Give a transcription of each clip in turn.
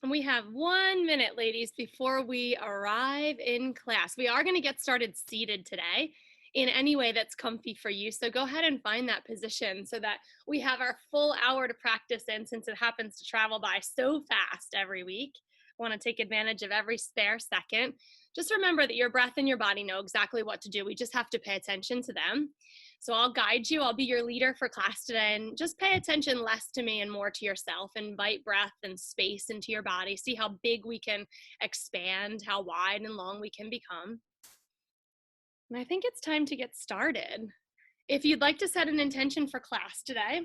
We have 1 minute, ladies, before we arrive in class. We are going to get started seated today in any way that's comfy for you. So go ahead and find that position so that we have our full hour to practice in, since it happens to travel by so fast every week. I want to take advantage of every spare second. Just remember that your breath and your body know exactly what to do. We just have to pay attention to them. So I'll guide you. I'll be your leader for class today, and just pay attention less to me and more to yourself. Invite breath and space into your body. See how big we can expand, how wide and long we can become. And I think it's time to get started. If you'd like to set an intention for class today,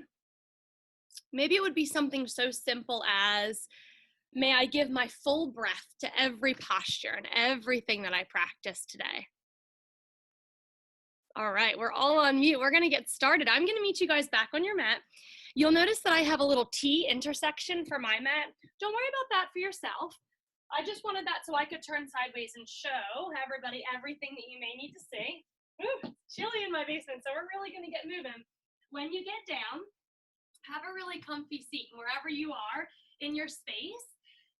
maybe it would be something so simple as, may I give my full breath to every posture and everything that I practice today. All right, we're all on mute. We're gonna get started. I'm gonna meet you guys back on your mat. You'll notice that I have a little T intersection for my mat. Don't worry about that for yourself. I just wanted that so I could turn sideways and show everybody everything that you may need to see. Ooh, it's chilly in my basement, so we're really gonna get moving. When you get down, have a really comfy seat wherever you are in your space.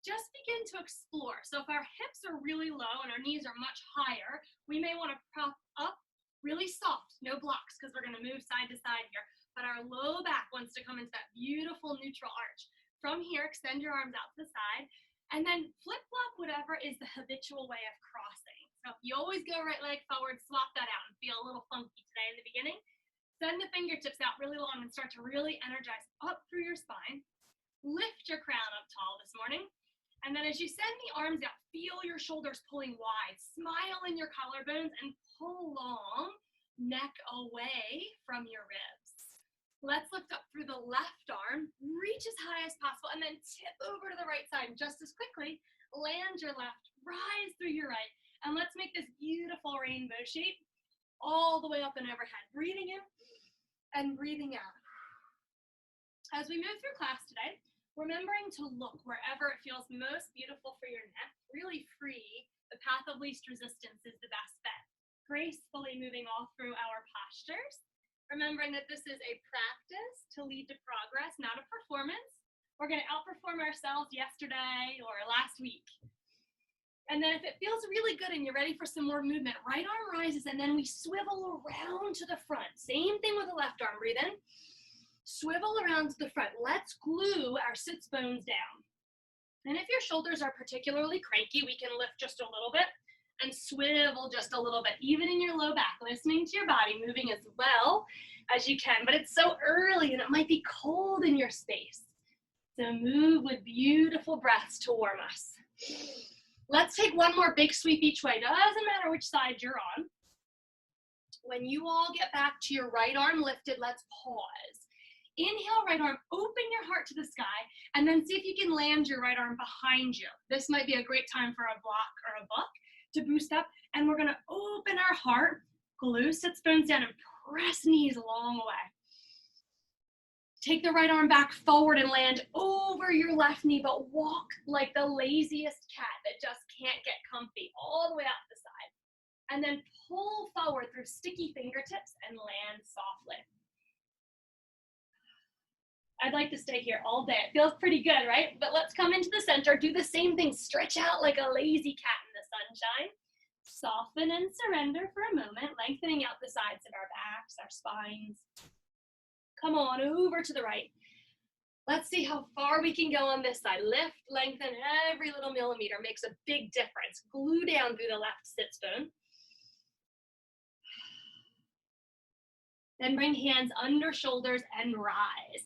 Just begin to explore. So if our hips are really low and our knees are much higher, we may want to prop up really soft, no blocks, because we're going to move side to side here. But our low back wants to come into that beautiful neutral arch. From here, extend your arms out to the side, and then flip-flop whatever is the habitual way of crossing. So if you always go right leg forward, swap that out and feel a little funky today in the beginning. Send the fingertips out really long and start to really energize up through your spine. Lift your crown up tall this morning. And then as you send the arms out, feel your shoulders pulling wide. Smile in your collarbones and pull long, neck away from your ribs. Let's lift up through the left arm, reach as high as possible, and then tip over to the right side just as quickly. Land your left, rise through your right, and let's make this beautiful rainbow shape all the way up and overhead. Breathing in and breathing out. As we move through class today, remembering to look wherever it feels most beautiful for your neck, really free. The path of least resistance is the best bet. Gracefully moving all through our postures. Remembering that this is a practice to lead to progress, not a performance. We're going to outperform ourselves yesterday or last week. And then if it feels really good and you're ready for some more movement, right arm rises and then we swivel around to the front. Same thing with the left arm. Breathe in. Swivel around to the front. Let's glue our sits bones down. And if your shoulders are particularly cranky, we can lift just a little bit and swivel just a little bit, even in your low back, listening to your body, moving as well as you can. But it's so early and it might be cold in your space. So move with beautiful breaths to warm us. Let's take one more big sweep each way. Doesn't matter which side you're on. When you all get back to your right arm lifted, let's pause. Inhale, right arm, open your heart to the sky, and then see if you can land your right arm behind you. This might be a great time for a block or a book to boost up. And we're gonna open our heart, glue sits bones down, and press knees a long way. Take the right arm back forward and land over your left knee, but walk like the laziest cat that just can't get comfy, all the way out the side. And then pull forward through sticky fingertips and land softly. I'd like to stay here all day. It feels pretty good, right? But let's come into the center, do the same thing, stretch out like a lazy cat in the sunshine. Soften and surrender for a moment, lengthening out the sides of our backs, our spines. Come on, over to the right. Let's see how far we can go on this side. Lift, lengthen, every little millimeter makes a big difference. Glue down through the left sits bone. Then bring hands under shoulders and rise.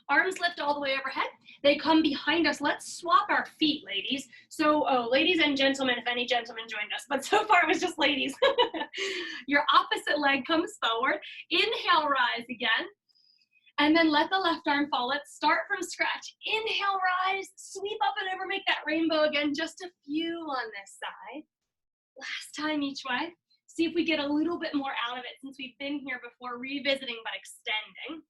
Arms lift all the way overhead. They come behind us. Let's swap our feet, ladies. So, ladies and gentlemen, if any gentlemen joined us, but so far it was just ladies. Your opposite leg comes forward. Inhale, rise again. And then let the left arm fall. Let's start from scratch. Inhale, rise, sweep up and over, make that rainbow again. Just a few on this side. Last time each way. See if we get a little bit more out of it since we've been here before, revisiting but extending.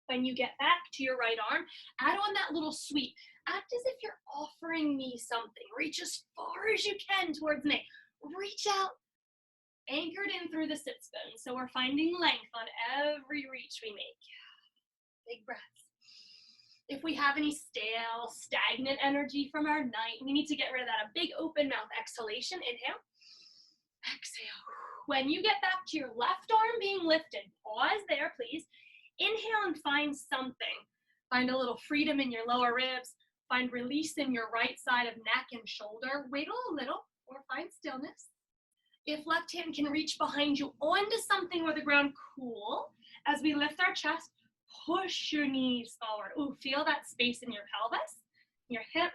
When you get back to your right arm, add on that little sweep. Act as if you're offering me something. Reach as far as you can towards me. Reach out, anchored in through the sits bones. So we're finding length on every reach we make. Big breaths. If we have any stale, stagnant energy from our night, we need to get rid of that. A big open mouth exhalation. Inhale, exhale. When you get back to your left arm being lifted, pause there, please. Inhale and find something. Find a little freedom in your lower ribs. Find release in your right side of neck and shoulder. Wiggle a little or find stillness. If left hand can reach behind you onto something where the ground cool, as we lift our chest, push your knees forward. Ooh, feel that space in your pelvis, your hip.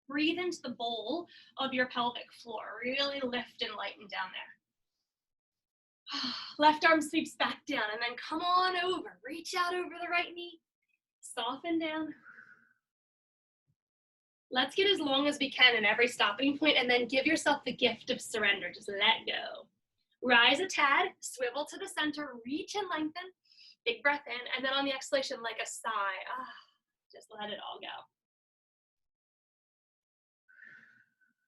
Breathe into the bowl of your pelvic floor. Really lift and lighten down there. Left arm sweeps back down and then come on over. Reach out over the right knee. Soften down. Let's get as long as we can in every stopping point and then give yourself the gift of surrender. Just let go. Rise a tad, swivel to the center, reach and lengthen. Big breath in, and then on the exhalation, like a sigh. Just let it all go.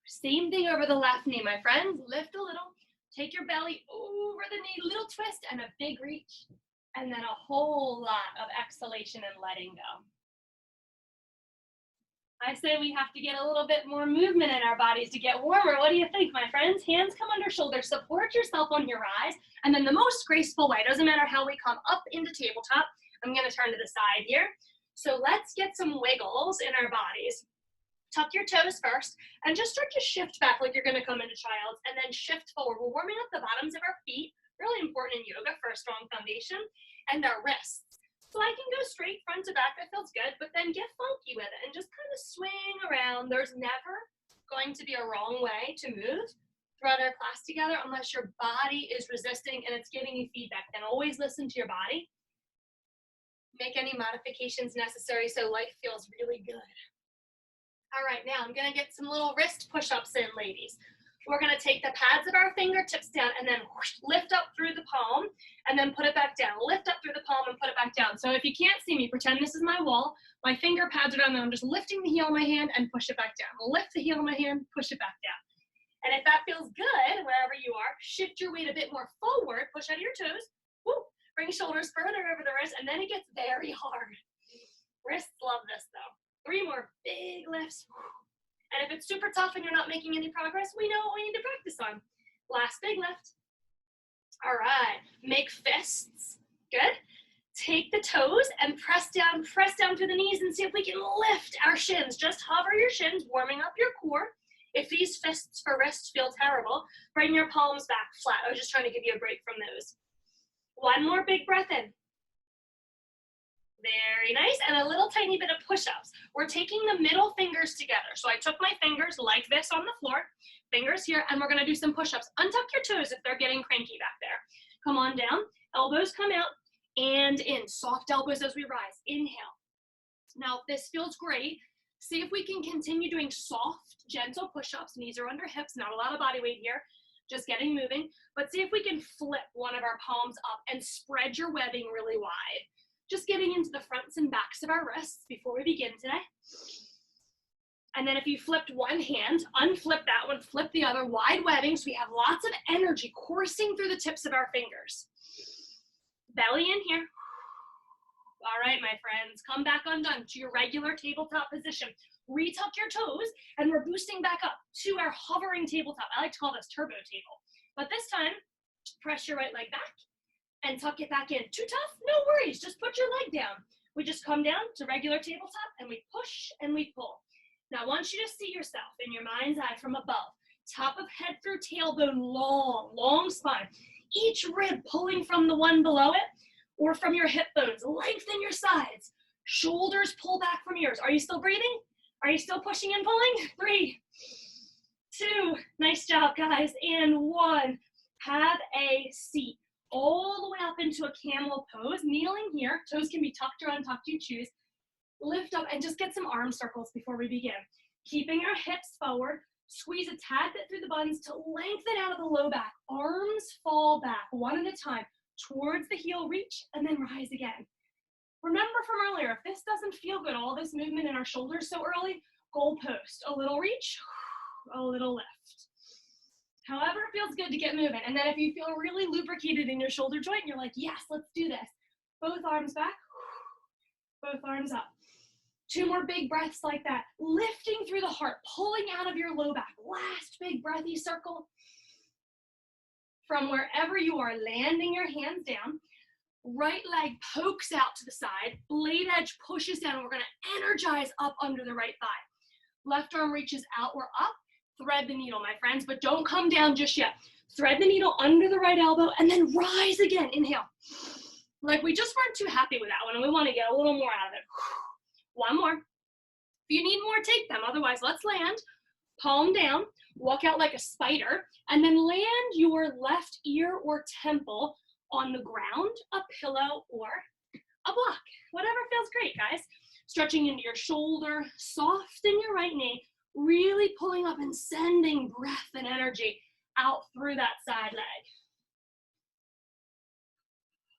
Same thing over the left knee, my friends. Lift a little, take your belly over the knee, little twist and a big reach, and then a whole lot of exhalation and letting go. I say we have to get a little bit more movement in our bodies to get warmer. What do you think, my friends? Hands come under shoulders, support yourself on your rise, and then the most graceful way, doesn't matter how we come up into tabletop. I'm gonna turn to the side here. So let's get some wiggles in our bodies. Tuck your toes first, and just start to shift back like you're gonna come into child's, and then shift forward. We're warming up the bottoms of our feet, really important in yoga for a strong foundation, and our wrists. So I can go straight front to back, that feels good, but then get funky with it and just kind of swing around. There's never going to be a wrong way to move throughout our class together unless your body is resisting and it's giving you feedback. Then always listen to your body. Make any modifications necessary so life feels really good. All right, now I'm gonna get some little wrist push-ups in, ladies. We're gonna take the pads of our fingertips down and then whoosh, lift up through the palm and then put it back down. Lift up through the palm and put it back down. So if you can't see me, pretend this is my wall. My finger pads are down there. I'm just lifting the heel of my hand and push it back down. Lift the heel of my hand, push it back down. And if that feels good, wherever you are, shift your weight a bit more forward, push out of your toes. Woo. Bring shoulders further over the wrist, and then it gets very hard. Wrists love this though. 3 more big lifts. And if it's super tough and you're not making any progress, we know what we need to practice on. Last big lift. All right, make fists. Good. Take the toes and press down through the knees and see if we can lift our shins. Just hover your shins, warming up your core. If these fists for wrists feel terrible, bring your palms back flat. I was just trying to give you a break from those. One more big breath in. Very nice, and a little tiny bit of push-ups. We're taking the middle fingers together. So I took my fingers like this on the floor, fingers here, and we're gonna do some push-ups. Untuck your toes if they're getting cranky back there. Come on down, elbows come out, and in. Soft elbows as we rise, inhale. Now, if this feels great, see if we can continue doing soft, gentle push-ups. Knees are under hips, not a lot of body weight here, just getting moving. But see if we can flip one of our palms up and spread your webbing really wide. Just getting into the fronts and backs of our wrists before we begin today. And then if you flipped one hand, unflip that one, flip the other, wide webbing, so we have lots of energy coursing through the tips of our fingers. Belly in here. All right, my friends, come back undone to your regular tabletop position. Retuck your toes, and we're boosting back up to our hovering tabletop. I like to call this turbo table. But this time, press your right leg back and tuck it back in. Too tough? No worries, just put your leg down. We just come down to regular tabletop, and we push and we pull. Now, I want you to see yourself in your mind's eye from above. Top of head through tailbone, long spine. Each rib pulling from the one below it or from your hip bones. Lengthen your sides. Shoulders pull back from ears. Are you still breathing? Are you still pushing and pulling? 3, 2, nice job, guys, and 1. Have a seat. All the way up into a camel pose, kneeling here. Toes can be tucked or untucked, you choose. Lift up and just get some arm circles before we begin. Keeping our hips forward, squeeze a tad bit through the buttons to lengthen out of the low back. Arms fall back one at a time towards the heel reach and then rise again. Remember from earlier, if this doesn't feel good, all this movement in our shoulders so early, goalpost, a little reach, a little lift. However it feels good to get moving. And then if you feel really lubricated in your shoulder joint, you're like, yes, let's do this. Both arms back, both arms up. 2 more big breaths like that. Lifting through the heart, pulling out of your low back. Last big breathy circle. From wherever you are, landing your hands down. Right leg pokes out to the side. Blade edge pushes down. And we're going to energize up under the right thigh. Left arm reaches out or up. Thread the needle, my friends, but don't come down just yet. Thread the needle under the right elbow and then rise again. Inhale. Like we just weren't too happy with that one and we want to get a little more out of it. One more. If you need more, take them. Otherwise, let's land. Palm down. Walk out like a spider and then land your left ear or temple on the ground, a pillow, or a block. Whatever feels great, guys. Stretching into your shoulder, soften your right knee, really pulling up and sending breath and energy out through that side leg.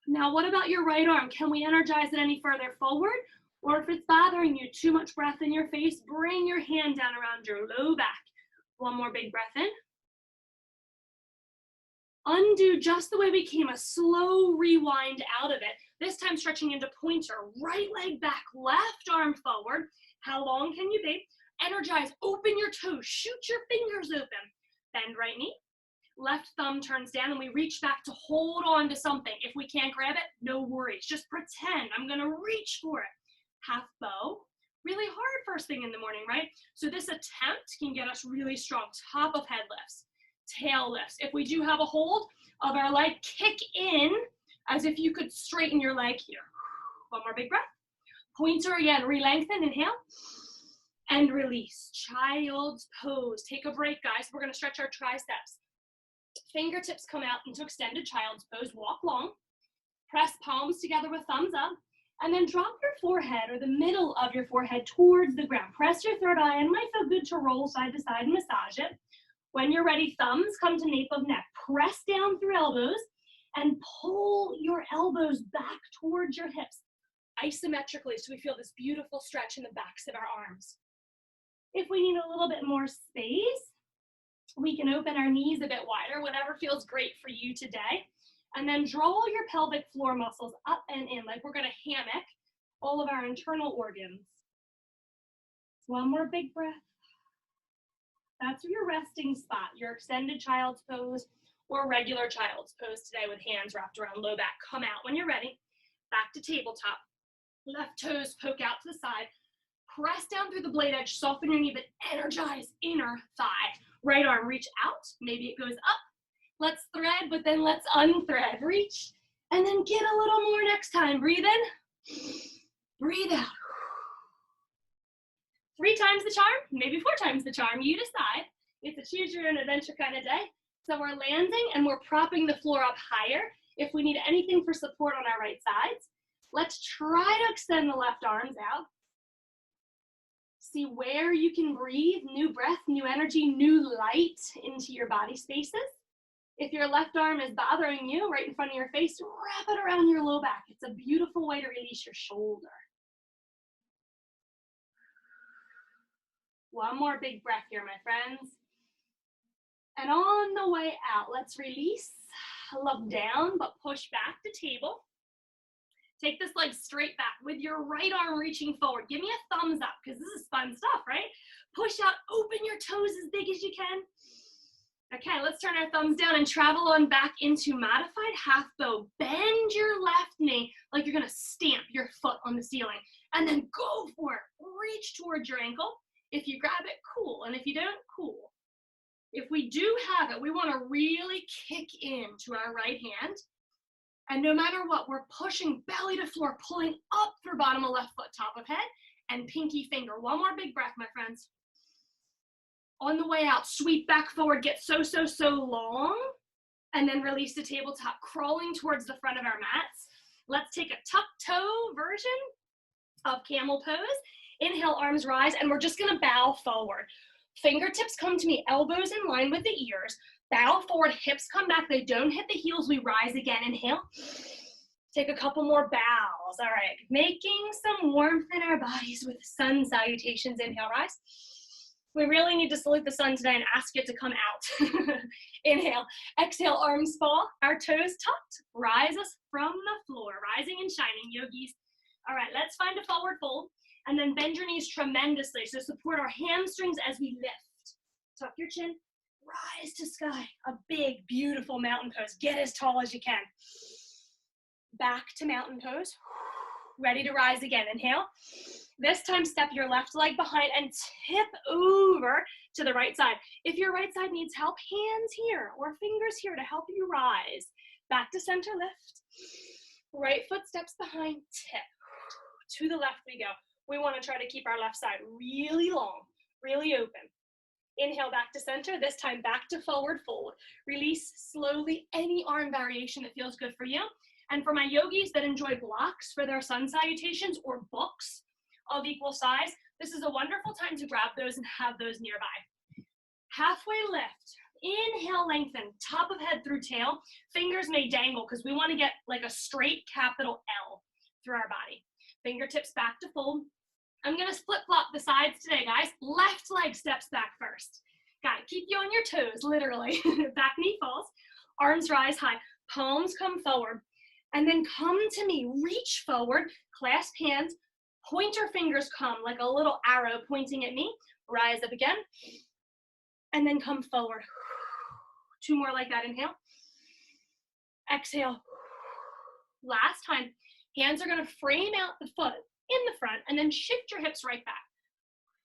Now, what about your right arm? Can we energize it any further forward? Or if it's bothering you, too much breath in your face, bring your hand down around your low back. One more big breath in. Undo just the way we came, a slow rewind out of it. This time stretching into pointer, right leg back, left arm forward. How long can you be? Energize, open your toes, shoot your fingers open. Bend right knee, left thumb turns down and we reach back to hold on to something. If we can't grab it, no worries. Just pretend I'm gonna reach for it. Half bow, really hard first thing in the morning, right? So this attempt can get us really strong. Top of head lifts, tail lifts. If we do have a hold of our leg, kick in as if you could straighten your leg here. One more big breath. Pointer again, re-lengthen, inhale. And release, child's pose. Take a break, guys. We're gonna stretch our triceps. Fingertips come out into extended child's pose. Walk long. Press palms together with thumbs up. And then drop your forehead or the middle of your forehead towards the ground. Press your third eye and it might feel good to roll side to side and massage it. When you're ready, thumbs come to nape of neck. Press down through elbows and pull your elbows back towards your hips isometrically so we feel this beautiful stretch in the backs of our arms. If we need a little bit more space, we can open our knees a bit wider, whatever feels great for you today. And then draw your pelvic floor muscles up and in, like we're gonna hammock all of our internal organs. One more big breath. That's your resting spot, your extended child's pose or regular child's pose today with hands wrapped around low back. Come out when you're ready. Back to tabletop. Left toes poke out to the side. Press down through the blade edge, soften your knee, but energize inner thigh. Right arm reach out, maybe it goes up. Let's thread, but then let's unthread. Reach, and then get a little more next time. Breathe in, breathe out. 3 times the charm, maybe 4 times the charm, you decide. It's a choose your own adventure kind of day. So we're landing and we're propping the floor up higher. If we need anything for support on our right sides, let's try to extend the left arms out. See where you can breathe, new breath, new energy, new light into your body spaces. If your left arm is bothering you right in front of your face, wrap it around your low back. It's a beautiful way to release your shoulder. One more big breath here, my friends. And on the way out, let's release, look down, but push back to table. Take this leg straight back with your right arm reaching forward. Give me a thumbs up because this is fun stuff, right? Push out, open your toes as big as you can. Okay, let's turn our thumbs down and travel on back into modified half bow. Bend your left knee like you're gonna stamp your foot on the ceiling. And then go for it. Reach towards your ankle. If you grab it, cool. And if you don't, cool. If we do have it, we wanna really kick into our right hand. And no matter what, we're pushing belly to floor, pulling up through bottom of left foot, top of head, and pinky finger. One more big breath, my friends. On the way out, sweep back forward, get so long, and then release to tabletop, crawling towards the front of our mats. Let's take a tuck toe version of camel pose. Inhale, arms rise, and we're just gonna bow forward. Fingertips come to me, elbows in line with the ears. Bow forward, hips come back, they don't hit the heels, we rise again, inhale. Take a couple more bows, all right. Making some warmth in our bodies with sun salutations, inhale, rise. We really need to salute the sun today and ask it to come out. Inhale, exhale, arms fall, our toes tucked, rise us from the floor, rising and shining, yogis. All right, let's find a forward fold. And then bend your knees tremendously. So support our hamstrings as we lift. Tuck your chin, rise to sky. A big, beautiful mountain pose. Get as tall as you can. Back to mountain pose. Ready to rise again. Inhale. This time, step your left leg behind and tip over to the right side. If your right side needs help, hands here or fingers here to help you rise. Back to center lift. Right foot steps behind, tip. To the left we go. We want to try to keep our left side really long, really open. Inhale back to center, this time back to forward fold. Release slowly any arm variation that feels good for you. And for my yogis that enjoy blocks for their sun salutations or books of equal size, this is a wonderful time to grab those and have those nearby. Halfway lift. Inhale, lengthen, top of head through tail. Fingers may dangle because we want to get like a straight capital L through our body. Fingertips back to fold. I'm going to flip-flop the sides today, guys. Left leg steps back first. Got it. Keep you on your toes, literally. Back knee falls. Arms rise high. Palms come forward. And then come to me. Reach forward. Clasp hands. Pointer fingers come like a little arrow pointing at me. Rise up again. And then come forward. 2 more like that. Inhale. Exhale. Last time. Hands are going to frame out the foot in the front and then shift your hips right back.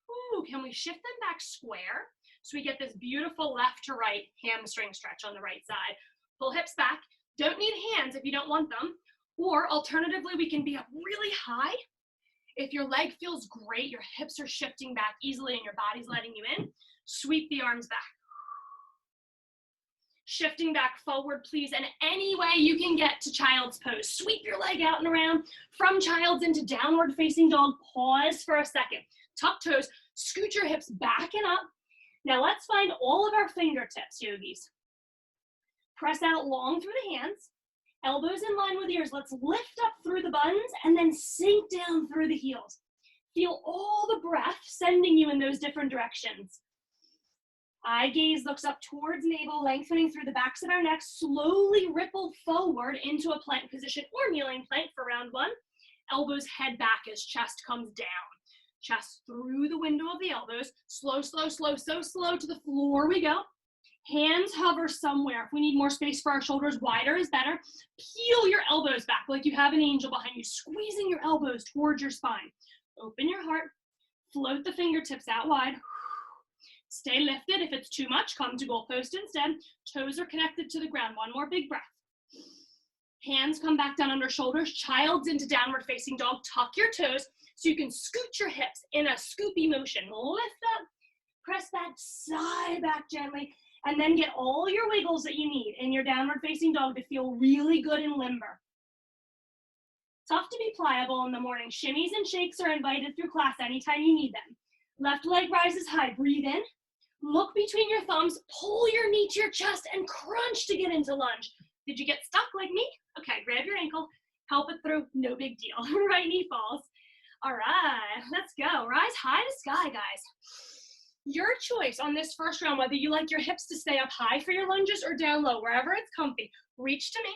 Ooh, can we shift them back square? So we get this beautiful left to right hamstring stretch on the right side. Pull hips back. Don't need hands if you don't want them. Or alternatively, we can be up really high. If your leg feels great, your hips are shifting back easily and your body's letting you in, sweep the arms back. Shifting back forward, please, and any way you can get to child's pose. Sweep your leg out and around. From child's into downward facing dog. Pause for a second. Tuck toes, scoot your hips back and up. Now let's find all of our fingertips, yogis. Press out long through the hands. Elbows in line with ears. Let's lift up through the buns and then sink down through the heels. Feel all the breath sending you in those different directions. Eye gaze looks up towards navel, lengthening through the backs of our necks. Slowly ripple forward into a plank position or kneeling plank for round 1. Elbows head back as chest comes down. Chest through the window of the elbows. Slow, slow, slow, so slow to the floor we go. Hands hover somewhere. If we need more space for our shoulders, wider is better. Peel your elbows back like you have an angel behind you, squeezing your elbows towards your spine. Open your heart. Float the fingertips out wide. Stay lifted. If it's too much, come to goalpost instead. Toes are connected to the ground. 1 more big breath. Hands come back down under shoulders. Child's into downward facing dog. Tuck your toes so you can scoot your hips in a scoopy motion. Lift up, press back, sigh back gently, and then get all your wiggles that you need in your downward facing dog to feel really good and limber. Tough to be pliable in the morning. Shimmies and shakes are invited through class anytime you need them. Left leg rises high. Breathe in. Look between your thumbs. Pull your knee to your chest and crunch to get into lunge. Did you get stuck like me? Okay, grab your ankle. Help it through. No big deal. Right knee falls. All right, let's go. Rise high to sky, guys. Your choice on this first round, whether you like your hips to stay up high for your lunges or down low, wherever it's comfy. Reach to me.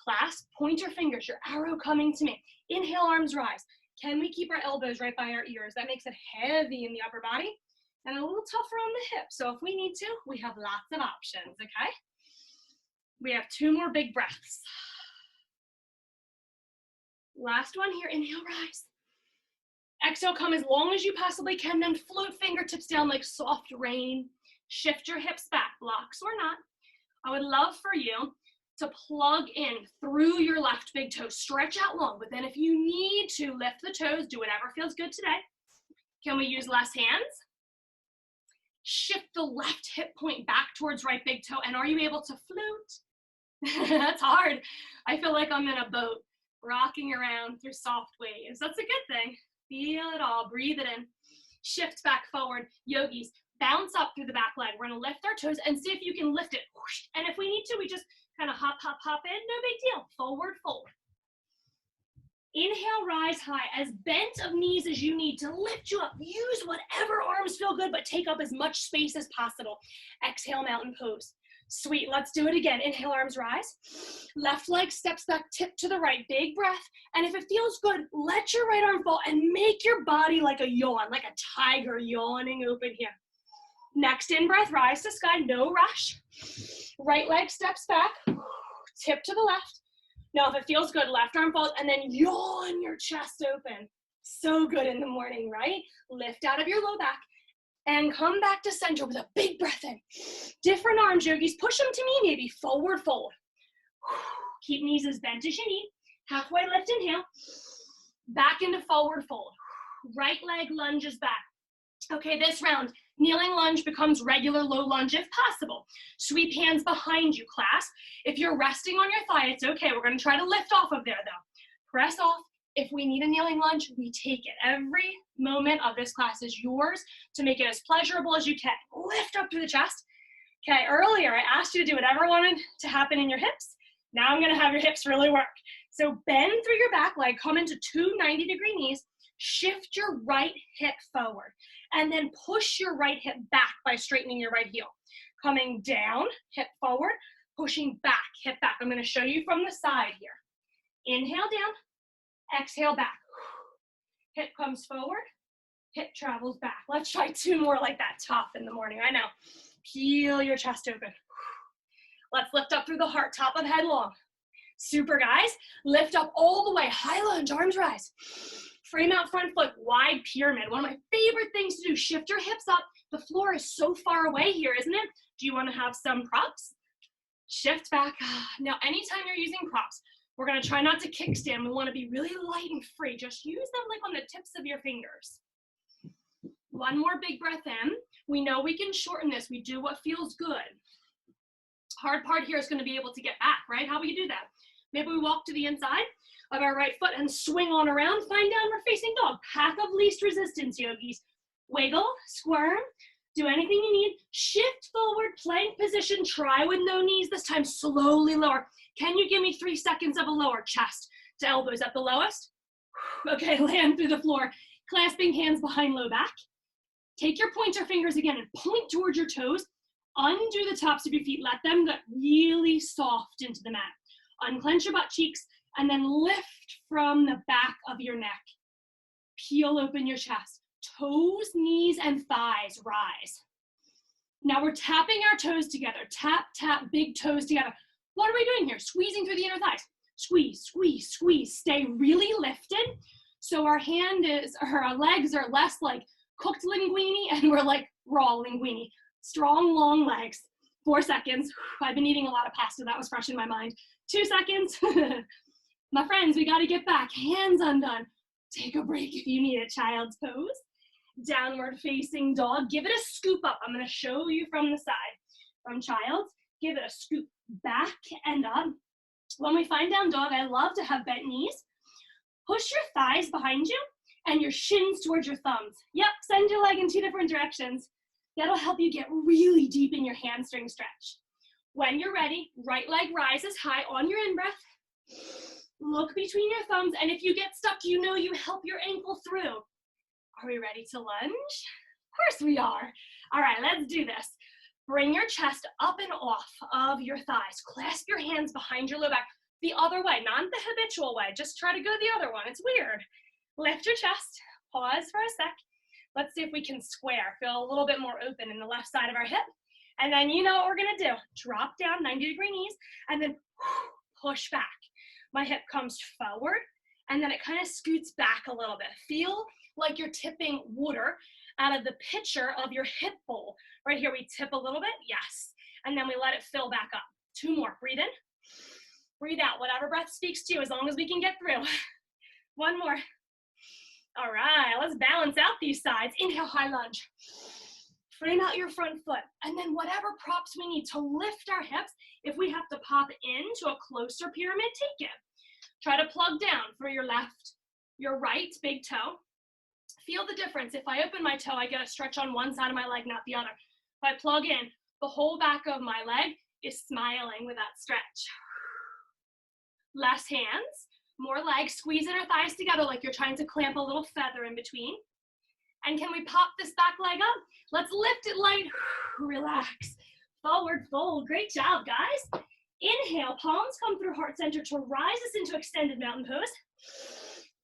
Clasp, point your fingers, your arrow coming to me. Inhale, arms rise. Can we keep our elbows right by our ears? That makes it heavy in the upper body and a little tougher on the hips. So if we need to, we have lots of options, okay? We have 2 more big breaths. Last one here, inhale, rise. Exhale, come as long as you possibly can, then float fingertips down like soft rain. Shift your hips back, blocks or not. I would love for you to plug in through your left big toe. Stretch out long, but then if you need to lift the toes, do whatever feels good today. Can we use less hands? Shift the left hip point back towards right big toe, and are you able to float? That's hard. I feel like I'm in a boat, rocking around through soft waves. That's a good thing. Feel it all, breathe it in. Shift back forward, yogis. Bounce up through the back leg. We're gonna lift our toes and see if you can lift it. And if we need to, we just kind of hop, hop, hop in, no big deal. Forward fold. Inhale, rise high, as bent of knees as you need to lift you up. Use whatever arms feel good, but take up as much space as possible. Exhale, mountain pose. Sweet, let's do it again. Inhale, arms rise. Left leg steps back, tip to the right, big breath. And if it feels good, let your right arm fall and make your body like a yawn, like a tiger yawning open here. Next in breath, rise to sky, no rush. Right leg steps back, tip to the left. Now if it feels good, left arm falls and then yawn your chest open. So good in the morning, right? Lift out of your low back and come back to center with a big breath in. Different arms, yogis, push them to me, maybe forward fold. Keep knees as bent as you need. Halfway lift, inhale. Back into forward fold. Right leg lunges back. Okay, this round, kneeling lunge becomes regular low lunge if possible. Sweep hands behind you, class. If you're resting on your thigh, it's okay. We're gonna try to lift off of there though. Press off. If we need a kneeling lunge, we take it. Every moment of this class is yours to make it as pleasurable as you can. Lift up through the chest. Okay, earlier I asked you to do whatever wanted to happen in your hips. Now I'm gonna have your hips really work. So bend through your back leg, come into two 90-degree knees, shift your right hip forward, and then push your right hip back by straightening your right heel. Coming down, hip forward, pushing back, hip back. I'm gonna show you from the side here. Inhale down, exhale back. Hip comes forward, hip travels back. Let's try two more like that, tough in the morning, I know. Peel your chest open. Let's lift up through the heart, top of head long. Super, guys. Lift up all the way, high lunge, arms rise. Frame out front foot, wide pyramid. One of my favorite things to do, shift your hips up. The floor is so far away here, isn't it? Do you want to have some props? Shift back. Now, anytime you're using props, we're gonna try not to kickstand. We wanna be really light and free. Just use them like on the tips of your fingers. One more big breath in. We know we can shorten this. We do what feels good. Hard part here is gonna be able to get back, right? How will you do that? Maybe we walk to the inside of our right foot and swing on around, find downward facing dog. Path of least resistance, yogis. Wiggle, squirm, do anything you need. Shift forward, plank position. Try with no knees this time, slowly lower. Can you give me 3 seconds of a lower? Chest to elbows at the lowest. Okay, land through the floor. Clasping hands behind low back. Take your pointer fingers again and point towards your toes. Undo the tops of your feet. Let them get really soft into the mat. Unclench your butt cheeks and then lift from the back of your neck. Peel open your chest. Toes, knees, and thighs rise. Now we're tapping our toes together. Tap, tap, big toes together. What are we doing here? Squeezing through the inner thighs. Squeeze, squeeze, squeeze. Stay really lifted. So our legs are less like cooked linguine and we're like raw linguine. Strong, long legs. 4 seconds. I've been eating a lot of pasta. That was fresh in my mind. 2 seconds. My friends, we got to get back. Hands undone. Take a break if you need it. Child's pose. Downward facing dog. Give it a scoop up. I'm going to show you from the side. From child's, give it a scoop back and up. When we find down dog, I love to have bent knees. Push your thighs behind you and your shins towards your thumbs. Yep, send your leg in 2 different directions. That'll help you get really deep in your hamstring stretch. When you're ready, right leg rises high on your in-breath. Look between your thumbs, and if you get stuck, you know you help your ankle through. Are we ready to lunge? Of course we are. All right, let's do this. Bring your chest up and off of your thighs. Clasp your hands behind your low back. The other way, not the habitual way. Just try to go the other one. It's weird. Lift your chest. Pause for a sec. Let's see if we can square. Feel a little bit more open in the left side of our hip. And then you know what we're gonna do. Drop down, 90-degree knees, and then push back. My hip comes forward, and then it kind of scoots back a little bit. Feel like you're tipping water out of the pitcher of your hip bowl. Right here, we tip a little bit, yes. And then we let it fill back up. 2 more, breathe in, breathe out. Whatever breath speaks to you, as long as we can get through. 1 more. All right, let's balance out these sides. Inhale, high lunge. Frame out your front foot. And then whatever props we need to lift our hips, if we have to pop into a closer pyramid, take it. Try to plug down for your left, your right, big toe. Feel the difference. If I open my toe, I get a stretch on one side of my leg, not the other. If I plug in, the whole back of my leg is smiling with that stretch. Less hands. More legs, squeeze inner thighs together like you're trying to clamp a little feather in between. And can we pop this back leg up? Let's lift it light, relax. forward fold. Great job, guys. Inhale, palms come through heart center to rise us into extended mountain pose.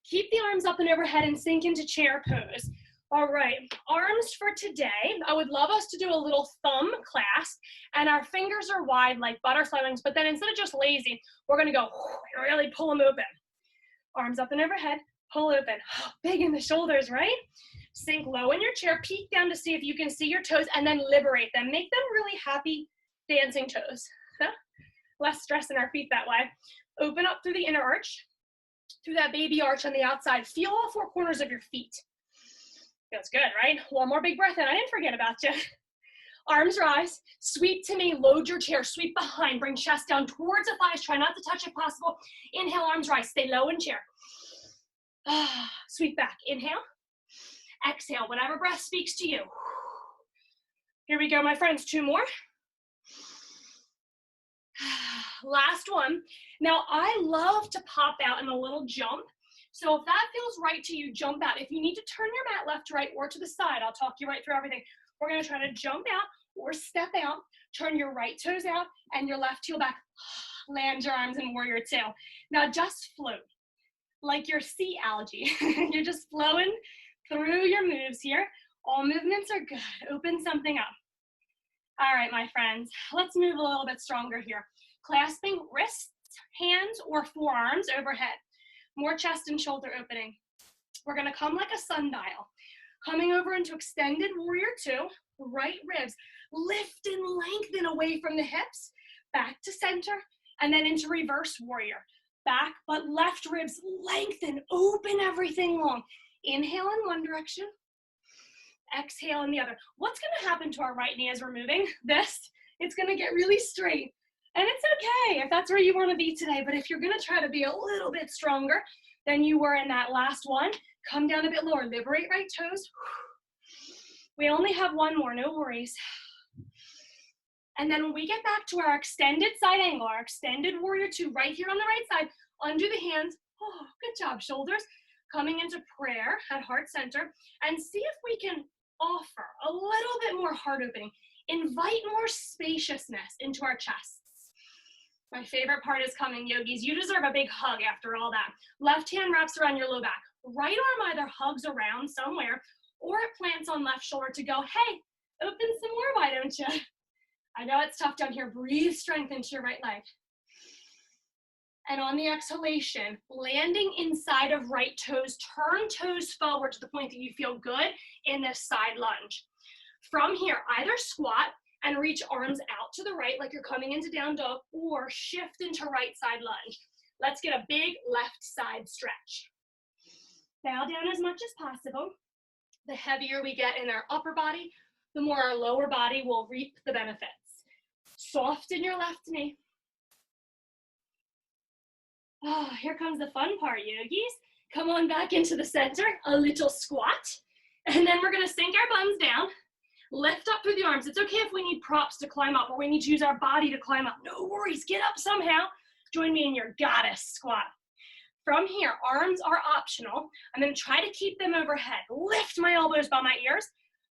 Keep the arms up and overhead and sink into chair pose. All right, arms for today. I would love us to do a little thumb clasp, and our fingers are wide like butterfly wings, but then instead of just lazy, we're gonna go and really pull them open. Arms up and overhead, pull open. Big in the shoulders, right? Sink low in your chair, peek down to see if you can see your toes, and then liberate them. Make them really happy dancing toes. Less stress in our feet that way. Open up through the inner arch, through that baby arch on the outside. Feel all four corners of your feet. Feels good, right? One more big breath in. I didn't forget about you. Arms rise, sweep to me, load your chair, sweep behind, bring chest down towards the thighs, try not to touch if possible. Inhale, arms rise, stay low in chair. Sweep back, inhale. Exhale, whatever breath speaks to you. Here we go, my friends, 2 more. Last one. Now, I love to pop out in a little jump. So if that feels right to you, jump out. If you need to turn your mat left to right or to the side, I'll talk you right through everything. We're gonna try to jump out or step out, turn your right toes out and your left heel back. Land your arms in warrior 2. Now just float like your sea algae. You're just flowing through your moves here. All movements are good. Open something up. All right, my friends, let's move a little bit stronger here. Clasping wrists, hands, or forearms overhead. More chest and shoulder opening. We're gonna come like a sundial. Coming over into extended warrior 2, right ribs. Lift and lengthen away from the hips, back to center, and then into reverse warrior. Back, but left ribs lengthen, open everything long. Inhale in one direction, exhale in the other. What's gonna happen to our right knee as we're moving? It's gonna get really straight. And it's okay if that's where you wanna be today, but if you're gonna try to be a little bit stronger than you were in that last one, come down a bit lower, liberate right toes. We only have one more, no worries. And then when we get back to our extended side angle, our extended warrior 2, right here on the right side, undo the hands. Oh, good job, shoulders. Coming into prayer at heart center, and see if we can offer a little bit more heart opening. Invite more spaciousness into our chests. My favorite part is coming, yogis. You deserve a big hug after all that. Left hand wraps around your low back. Right arm either hugs around somewhere or it plants on left shoulder to go, hey, open some more, why don't you? I know it's tough down here. Breathe strength into your right leg. And on the exhalation, landing inside of right toes, turn toes forward to the point that you feel good in this side lunge. From here, either squat and reach arms out to the right like you're coming into down dog, or shift into right side lunge. Let's get a big left side stretch. Bow down as much as possible. The heavier we get in our upper body, the more our lower body will reap the benefits. Soften your left knee. Oh, here comes the fun part, yogis. Come on back into the center, a little squat. And then we're gonna sink our buns down, lift up through the arms. It's okay if we need props to climb up or we need to use our body to climb up. No worries, get up somehow. Join me in your goddess squat. From here, arms are optional. I'm gonna try to keep them overhead. Lift my elbows by my ears.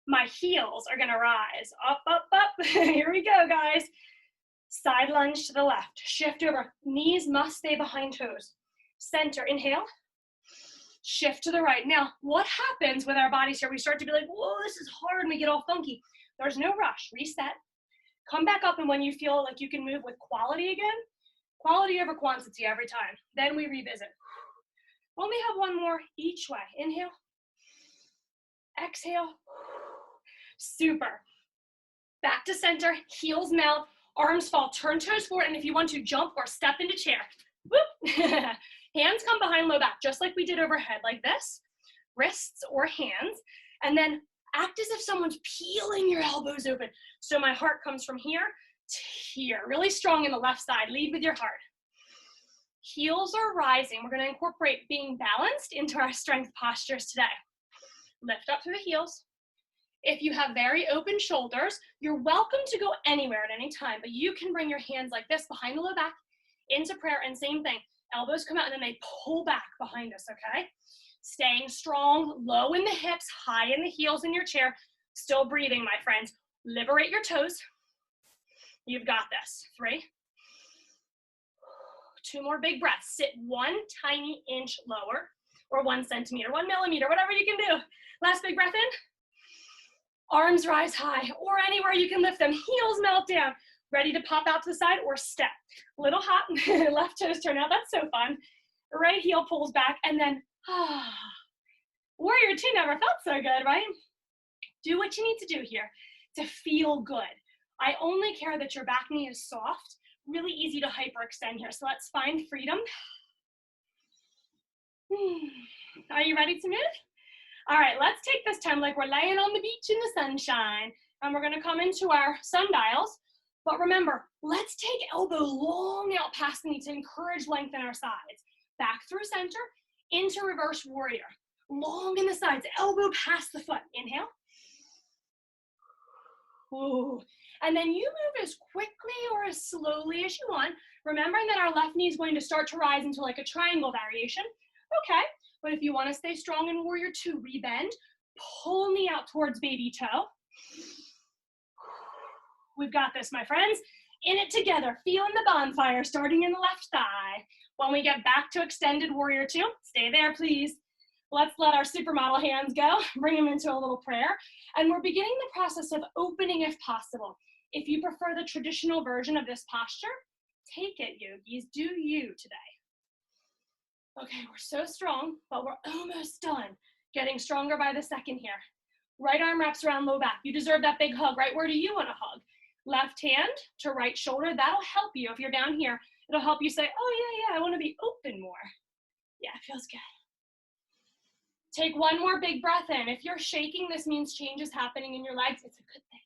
My heels are gonna rise. Up, up, up. Here we go, guys. Side lunge to the left. Shift over. Knees must stay behind toes. Center, inhale. Shift to the right. Now, what happens with our bodies here? We start to be like, whoa, this is hard, and we get all funky. There's no rush. Reset. Come back up, and when you feel like you can move with quality again, quality over quantity every time. Then we revisit. Only have one more each way. Inhale. Exhale. Super. Back to center, heels melt, arms fall, turn toes forward, and if you want to jump or step into chair. Whoop. Hands come behind low back, just like we did overhead, like this. Wrists or hands. And then act as if someone's peeling your elbows open. So my heart comes from here to here. Really strong in the left side. Lead with your heart. Heels are rising. We're going to incorporate being balanced into our strength postures today. Lift up through the heels. If you have very open shoulders, you're welcome to go anywhere at any time, but you can bring your hands like this behind the low back into prayer, and same thing. Elbows come out and then they pull back behind us, okay? Staying strong, low in the hips, high in the heels in your chair. Still breathing, my friends. Liberate your toes. You've got this. 3. 2 more big breaths. Sit 1 tiny inch lower, or 1 centimeter, 1 millimeter, whatever you can do. Last big breath in. Arms rise high, or anywhere you can lift them. Heels melt down. Ready to pop out to the side or step. Little hop, left toes turn out. That's so fun. Right heel pulls back, and then, Warrior 2 never felt so good, right? Do what you need to do here to feel good. I only care that your back knee is soft. Really easy to hyperextend here. So let's find freedom. Are you ready to move? All right, let's take this time like we're laying on the beach in the sunshine. And we're gonna come into our sundials. But remember, let's take elbow long out past the knee to encourage length in our sides. Back through center, into reverse warrior. Long in the sides, elbow past the foot. Inhale. Ooh. And then you move as quickly or as slowly as you want, remembering that our left knee is going to start to rise into like a triangle variation. Okay, but if you want to stay strong in warrior 2, rebend, pull knee out towards baby toe. We've got this, my friends. In it together, feeling the bonfire starting in the left thigh. When we get back to extended warrior 2, stay there, please. Let's let our supermodel hands go, bring them into a little prayer. And we're beginning the process of opening if possible. If you prefer the traditional version of this posture, take it, yogis, do you today. Okay, we're so strong, but we're almost done. Getting stronger by the second here. Right arm wraps around low back. You deserve that big hug, right? Where do you want to hug? Left hand to right shoulder. That'll help you. If you're down here, it'll help you say, oh yeah, I want to be open more. Yeah, it feels good. Take 1 more big breath in. If you're shaking, this means change is happening in your legs. It's a good thing.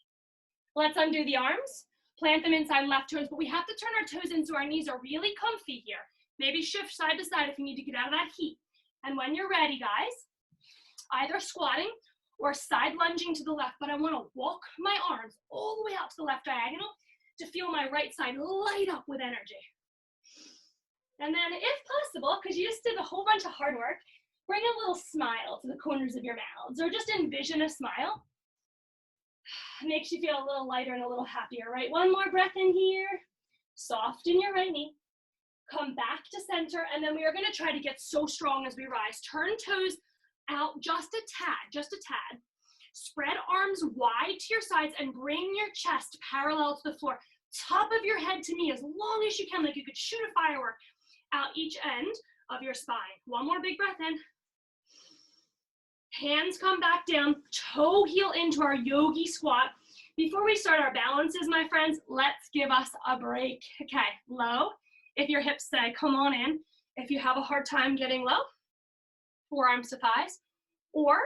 Let's undo the arms, plant them inside left toes, but we have to turn our toes in so our knees are really comfy here. Maybe shift side to side if you need to get out of that heat. And when you're ready, guys, either squatting or side lunging to the left, but I want to walk my arms all the way out to the left diagonal to feel my right side light up with energy. And then if possible, because you just did a whole bunch of hard work, bring a little smile to the corners of your mouths, or just envision a smile. It makes you feel a little lighter and a little happier, right? 1 more breath in here. Soften your right knee. Come back to center, and then we are gonna try to get so strong as we rise. Turn toes out just a tad. Spread arms wide to your sides and bring your chest parallel to the floor. Top of your head to knee as long as you can, like you could shoot a firework out each end of your spine. 1 more big breath in. Hands come back down, toe heel into our yogi squat. Before we start our balances, my friends, let's give us a break. Okay, low. If your hips say, come on in. If you have a hard time getting low, forearms to thighs, or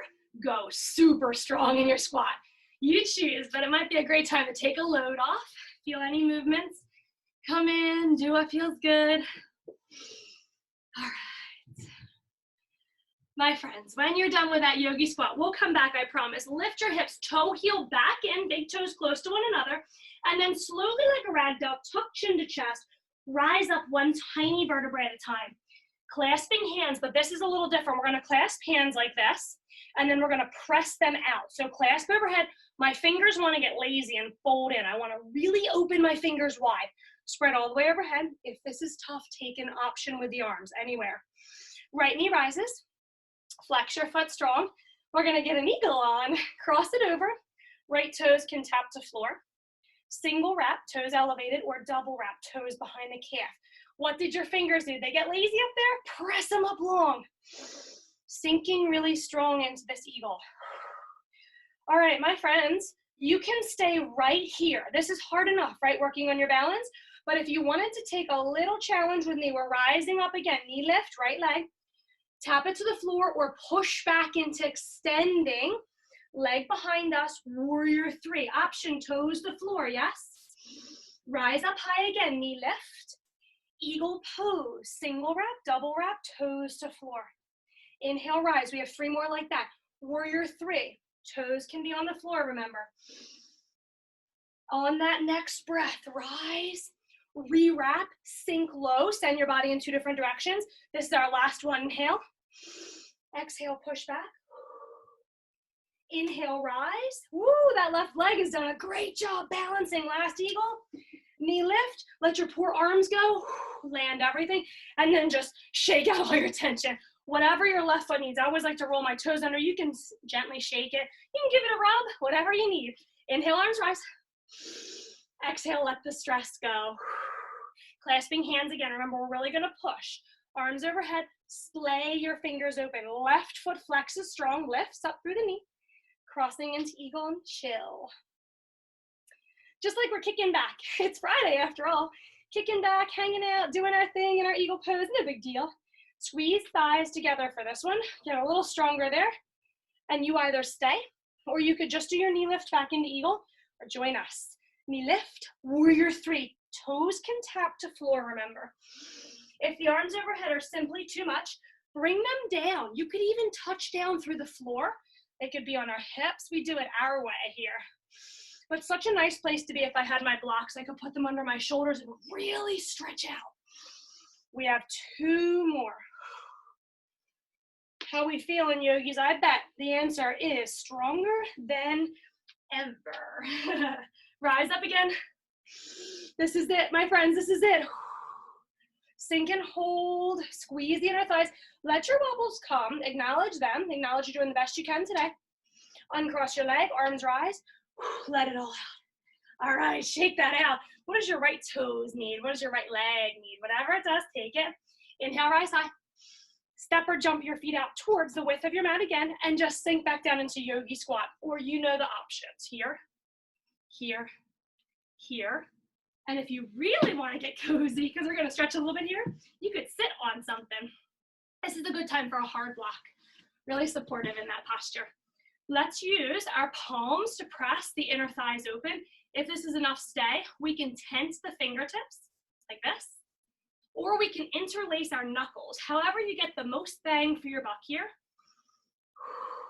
go super strong in your squat. You choose, but it might be a great time to take a load off. Feel any movements. Come in, do what feels good. All right. My friends, when you're done with that yogi squat, we'll come back, I promise. Lift your hips, toe heel back in, big toes close to one another, and then slowly like a rag doll, tuck chin to chest, rise up 1 tiny vertebrae at a time. Clasping hands, but this is a little different. We're gonna clasp hands like this, and then we're gonna press them out. So clasp overhead, my fingers wanna get lazy and fold in. I wanna really open my fingers wide. Spread all the way overhead. If this is tough, take an option with the arms, anywhere. Right knee rises. Flex your foot strong. We're gonna get an eagle on. Cross it over. Right toes can tap to floor. Single wrap, toes elevated, or double wrap, toes behind the calf. What did your fingers do? They get lazy up there? Press them up long. Sinking really strong into this eagle. All right, my friends, you can stay right here. This is hard enough, right, working on your balance? But if you wanted to take a little challenge with me, we're rising up again. Knee lift, right leg. Tap it to the floor or push back into extending. Leg behind us, warrior 3. Option, toes to floor, yes? Rise up high again, knee lift. Eagle pose, single wrap, double wrap, toes to floor. Inhale, rise. We have 3 more like that. Warrior 3. Toes can be on the floor, remember. On that next breath, rise, re-wrap, sink low, send your body in 2 different directions. This is our last one. Inhale. Exhale, push back. Inhale, rise. Woo, that left leg has done a great job balancing. Last eagle. knee lift, let your poor arms go, land everything, and then just shake out all your tension. Whatever your left foot needs. I always like to roll my toes under. You can gently shake it. You can give it a rub, whatever you need. Inhale, arms rise. Exhale, let the stress go. Clasping hands again. Remember, we're really gonna push. Arms overhead, splay your fingers open. Left foot flexes strong, lifts up through the knee. Crossing into eagle and chill. Just like we're kicking back. It's Friday after all. Kicking back, hanging out, doing our thing in our eagle pose, no big deal. Squeeze thighs together for this one. Get a little stronger there. And you either stay, or you could just do your knee lift back into eagle, or join us. Knee lift, warrior three. Toes can tap to floor, remember. If the arms overhead are simply too much, bring them down. You could even touch down through the floor. They could be on our hips. We do it our way here. But such a nice place to be. If I had my blocks, I could put them under my shoulders and really stretch out. We have two more. How we feeling, yogis? I bet the answer is stronger than ever. Rise up again. This is it, my friends. This is it. Sink and hold. Squeeze the inner thighs. Let your wobbles come. Acknowledge them. Acknowledge you're doing the best you can today. Uncross your leg. Arms rise. Let it all out. All right, shake that out. What does your right toes need? What does your right leg need? Whatever it does, take it. Inhale, rise high. Step or jump your feet out towards the width of your mat again, and just sink back down into yogi squat, or you know the options. Here, here, here. And if you really want to get cozy, because we're going to stretch a little bit here, you could sit on something. This is a good time for a hard block. Really supportive in that posture. Let's use our palms to press the inner thighs open. If this is enough stay, we can tense the fingertips like this, or we can interlace our knuckles. However you get the most bang for your buck here.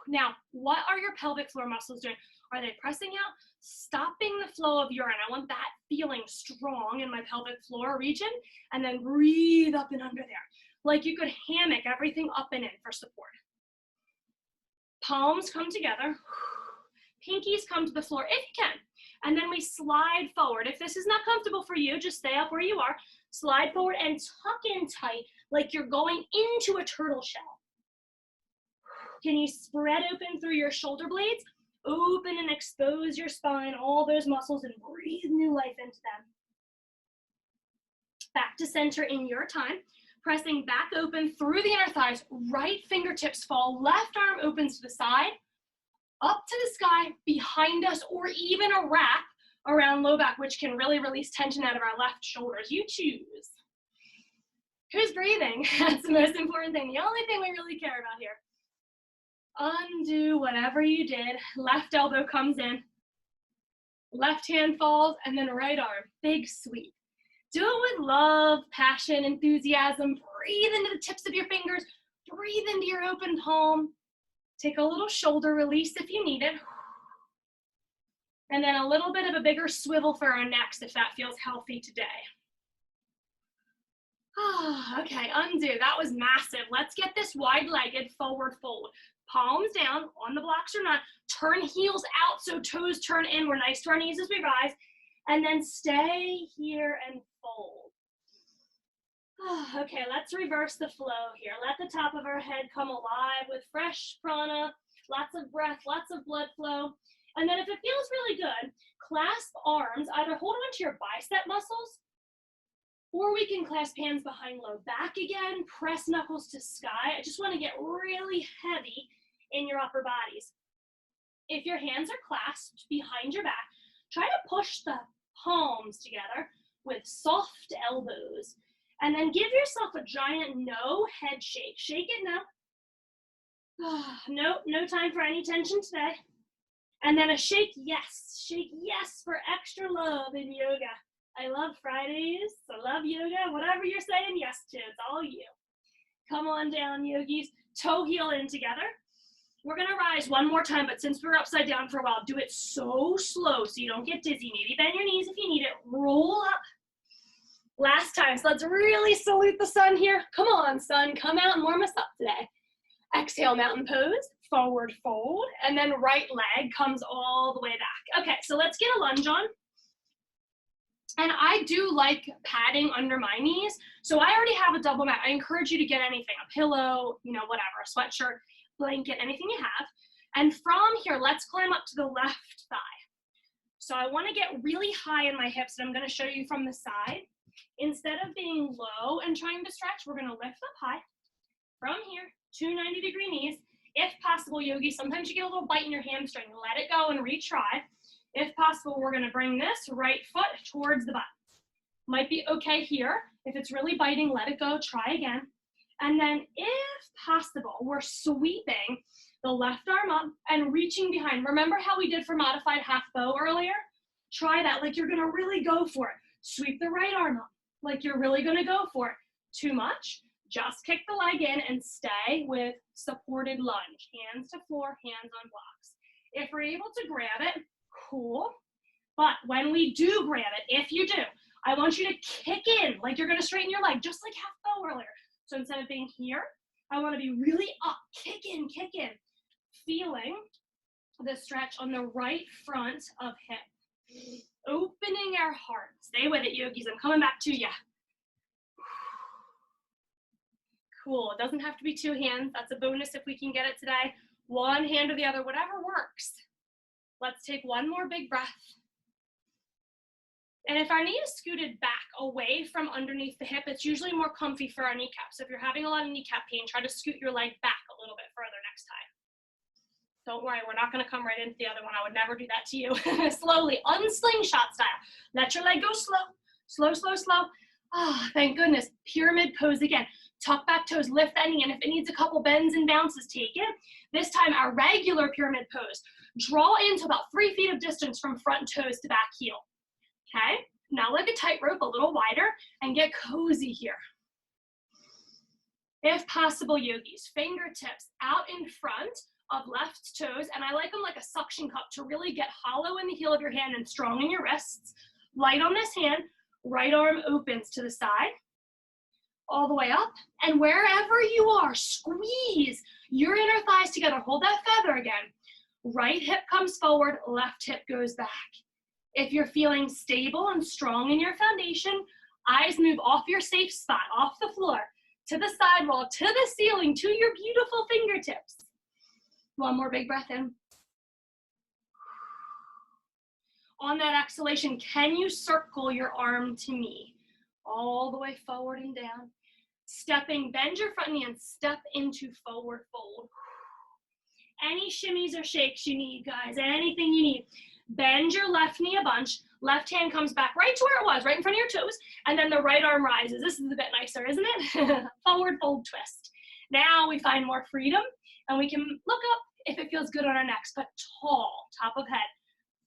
Now, what are your pelvic floor muscles doing? Are they pressing out? Stopping the flow of urine. I want that feeling strong in my pelvic floor region, and then breathe up and under there. Like you could hammock everything up and in for support. Palms come together. Pinkies come to the floor if you can. And then we slide forward. If this is not comfortable for you, just stay up where you are. Slide forward and tuck in tight like you're going into a turtle shell. Can you spread open through your shoulder blades? Open and expose your spine, all those muscles, and breathe new life into them. Back to center in your time. Pressing back open through the inner thighs. Right fingertips fall. Left arm opens to the side. Up to the sky, behind us, or even a wrap around low back, which can really release tension out of our left shoulders. You choose. Who's breathing? That's the most important thing. The only thing we really care about here. Undo whatever you did. Left elbow comes in. Left hand falls, and then right arm. Big sweep. Do it with love, passion, enthusiasm. Breathe into the tips of your fingers. Breathe into your open palm. Take a little shoulder release if you need it. And then a little bit of a bigger swivel for our necks if that feels healthy today. Okay, undo. That was massive. Let's get this wide-legged forward fold. Palms down, on the blocks or not. Turn heels out so toes turn in. We're nice to our knees as we rise. And then stay here and fold. Okay, let's reverse the flow here. Let the top of our head come alive with fresh prana, lots of breath, lots of blood flow. And then if it feels really good, clasp arms, either hold on to your bicep muscles, or we can clasp hands behind low back again, press knuckles to sky. I just want to get really heavy in your upper bodies. If your hands are clasped behind your back, try to push the palms together with soft elbows. And then give yourself a giant no head shake. Shake it now. No time for any tension today. And then a shake yes. Shake yes for extra love in yoga. I love Fridays. I love yoga. Whatever you're saying yes to, it's all you. Come on down, yogis. Toe heel in together. We're going to rise one more time, but since we're upside down for a while, do it so slow so you don't get dizzy. Maybe bend your knees if you need it. Roll up. Last time, so let's really salute the sun here. Come on, sun, come out and warm us up today. Exhale, mountain pose, forward fold, and then right leg comes all the way back. Okay, so let's get a lunge on. And I do like padding under my knees. So I already have a double mat. I encourage you to get anything, a pillow, you know, whatever, a sweatshirt, blanket, anything you have. And from here, let's climb up to the left thigh. So I want to get really high in my hips, and I'm going to show you from the side. Instead of being low and trying to stretch, we're going to lift up high from here, 2 90-degree knees. If possible, yogi, sometimes you get a little bite in your hamstring. Let it go and retry. If possible, we're going to bring this right foot towards the butt. Might be okay here. If it's really biting, let it go. Try again. And then if possible, we're sweeping the left arm up and reaching behind. Remember how we did for modified half bow earlier? Try that like you're going to really go for it. Sweep the right arm up like you're really going to go for it. Too much? Just kick the leg in and stay with supported lunge. Hands to floor, hands on blocks. If we're able to grab it, cool. But when we do grab it, if you do, I want you to kick in like you're going to straighten your leg, just like half bow earlier. So instead of being here, I want to be really up. Kick in, feeling the stretch on the right front of hip. Opening our heart. Stay with it, yogis. I'm coming back to you. Cool. It doesn't have to be 2 hands. That's a bonus if we can get it today. 1 hand or the other, whatever works. Let's take 1 more big breath. And if our knee is scooted back away from underneath the hip, it's usually more comfy for our kneecap. So if you're having a lot of kneecap pain, try to scoot your leg back a little bit further next time. Don't worry, we're not going to come right into the other one. I would never do that to you. Slowly, unslingshot style. Let your leg go slow, slow, slow, slow. Ah, thank goodness. Pyramid pose again. Tuck back toes, lift that knee, and if it needs a couple bends and bounces, take it. This time, our regular pyramid pose. Draw into about 3 feet of distance from front toes to back heel. Okay, now like a tightrope, a little wider, and get cozy here. If possible, yogis, fingertips out in front of left toes, and I like them like a suction cup to really get hollow in the heel of your hand and strong in your wrists. Light on this hand, right arm opens to the side, all the way up, and wherever you are, squeeze your inner thighs together. Hold that feather again. Right hip comes forward, left hip goes back. If you're feeling stable and strong in your foundation, eyes move off your safe spot, off the floor, to the sidewall, to the ceiling, to your beautiful fingertips. 1 more big breath in. On that exhalation, can you circle your arm to me? All the way forward and down. Stepping, bend your front knee and step into forward fold. Any shimmies or shakes you need, guys, anything you need. Bend your left knee a bunch. Left hand comes back right to where it was, right in front of your toes, and then the right arm rises. This is a bit nicer, isn't it? Forward fold twist. Now we find more freedom, and we can look up if it feels good on our necks, but tall, top of head,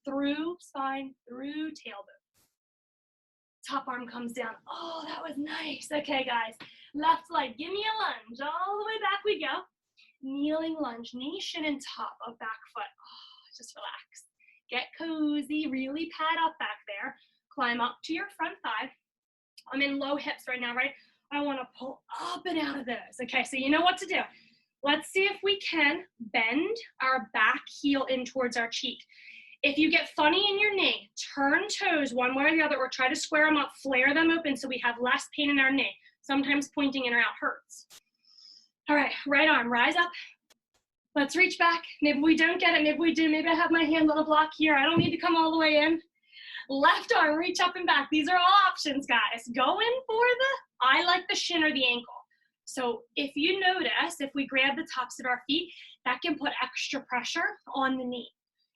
through spine, through tailbone. Top arm comes down. Oh, that was nice. Okay, guys. Left leg, give me a lunge. All the way back we go. Kneeling lunge, knee, shin, and top of back foot. Oh, just relax. Get cozy, really pad up back there. Climb up to your front thigh. I'm in low hips right now, right? I want to pull up and out of those. Okay, so you know what to do. Let's see if we can bend our back heel in towards our cheek. If you get funny in your knee, turn toes one way or the other, or try to square them up, flare them open so we have less pain in our knee. Sometimes pointing in or out hurts. All right, right arm, rise up. Let's reach back. Maybe we don't get it, maybe we do. Maybe I have my hand on a block here. I don't need to come all the way in. Left arm, reach up and back. These are all options, guys. Go in for I like the shin or the ankle. So if you notice, if we grab the tops of our feet, that can put extra pressure on the knee.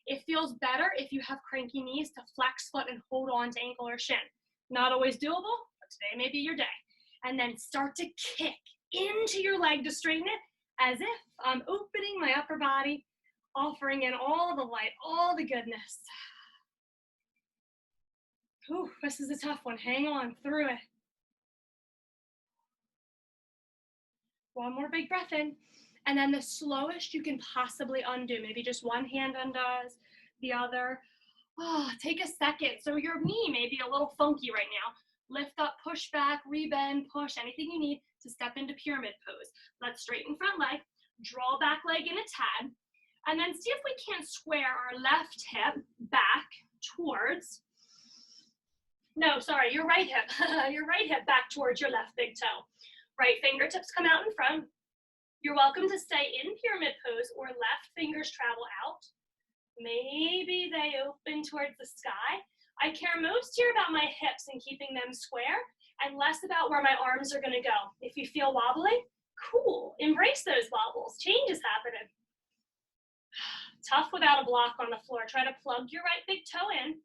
It feels better if you have cranky knees to flex foot and hold on to ankle or shin. Not always doable, but today may be your day. And then start to kick into your leg to straighten it, as if I'm opening my upper body, offering in all the light, all the goodness. Ooh, this is a tough one. Hang on through it. 1 more big breath in. And then the slowest you can possibly undo. Maybe just one hand undoes, the other. Oh, take a second. So your knee may be a little funky right now. Lift up, push back, rebend, push, anything you need to step into pyramid pose. Let's straighten front leg, draw back leg in a tad, and then see if we can't square our left hip back towards No, sorry, your right hip. Your right hip back towards your left big toe. Right fingertips come out in front. You're welcome to stay in pyramid pose or left fingers travel out. Maybe they open towards the sky. I care most here about my hips and keeping them square and less about where my arms are going to go. If you feel wobbly, cool. Embrace those wobbles. Change is happening. Tough without a block on the floor. Try to plug your right big toe in.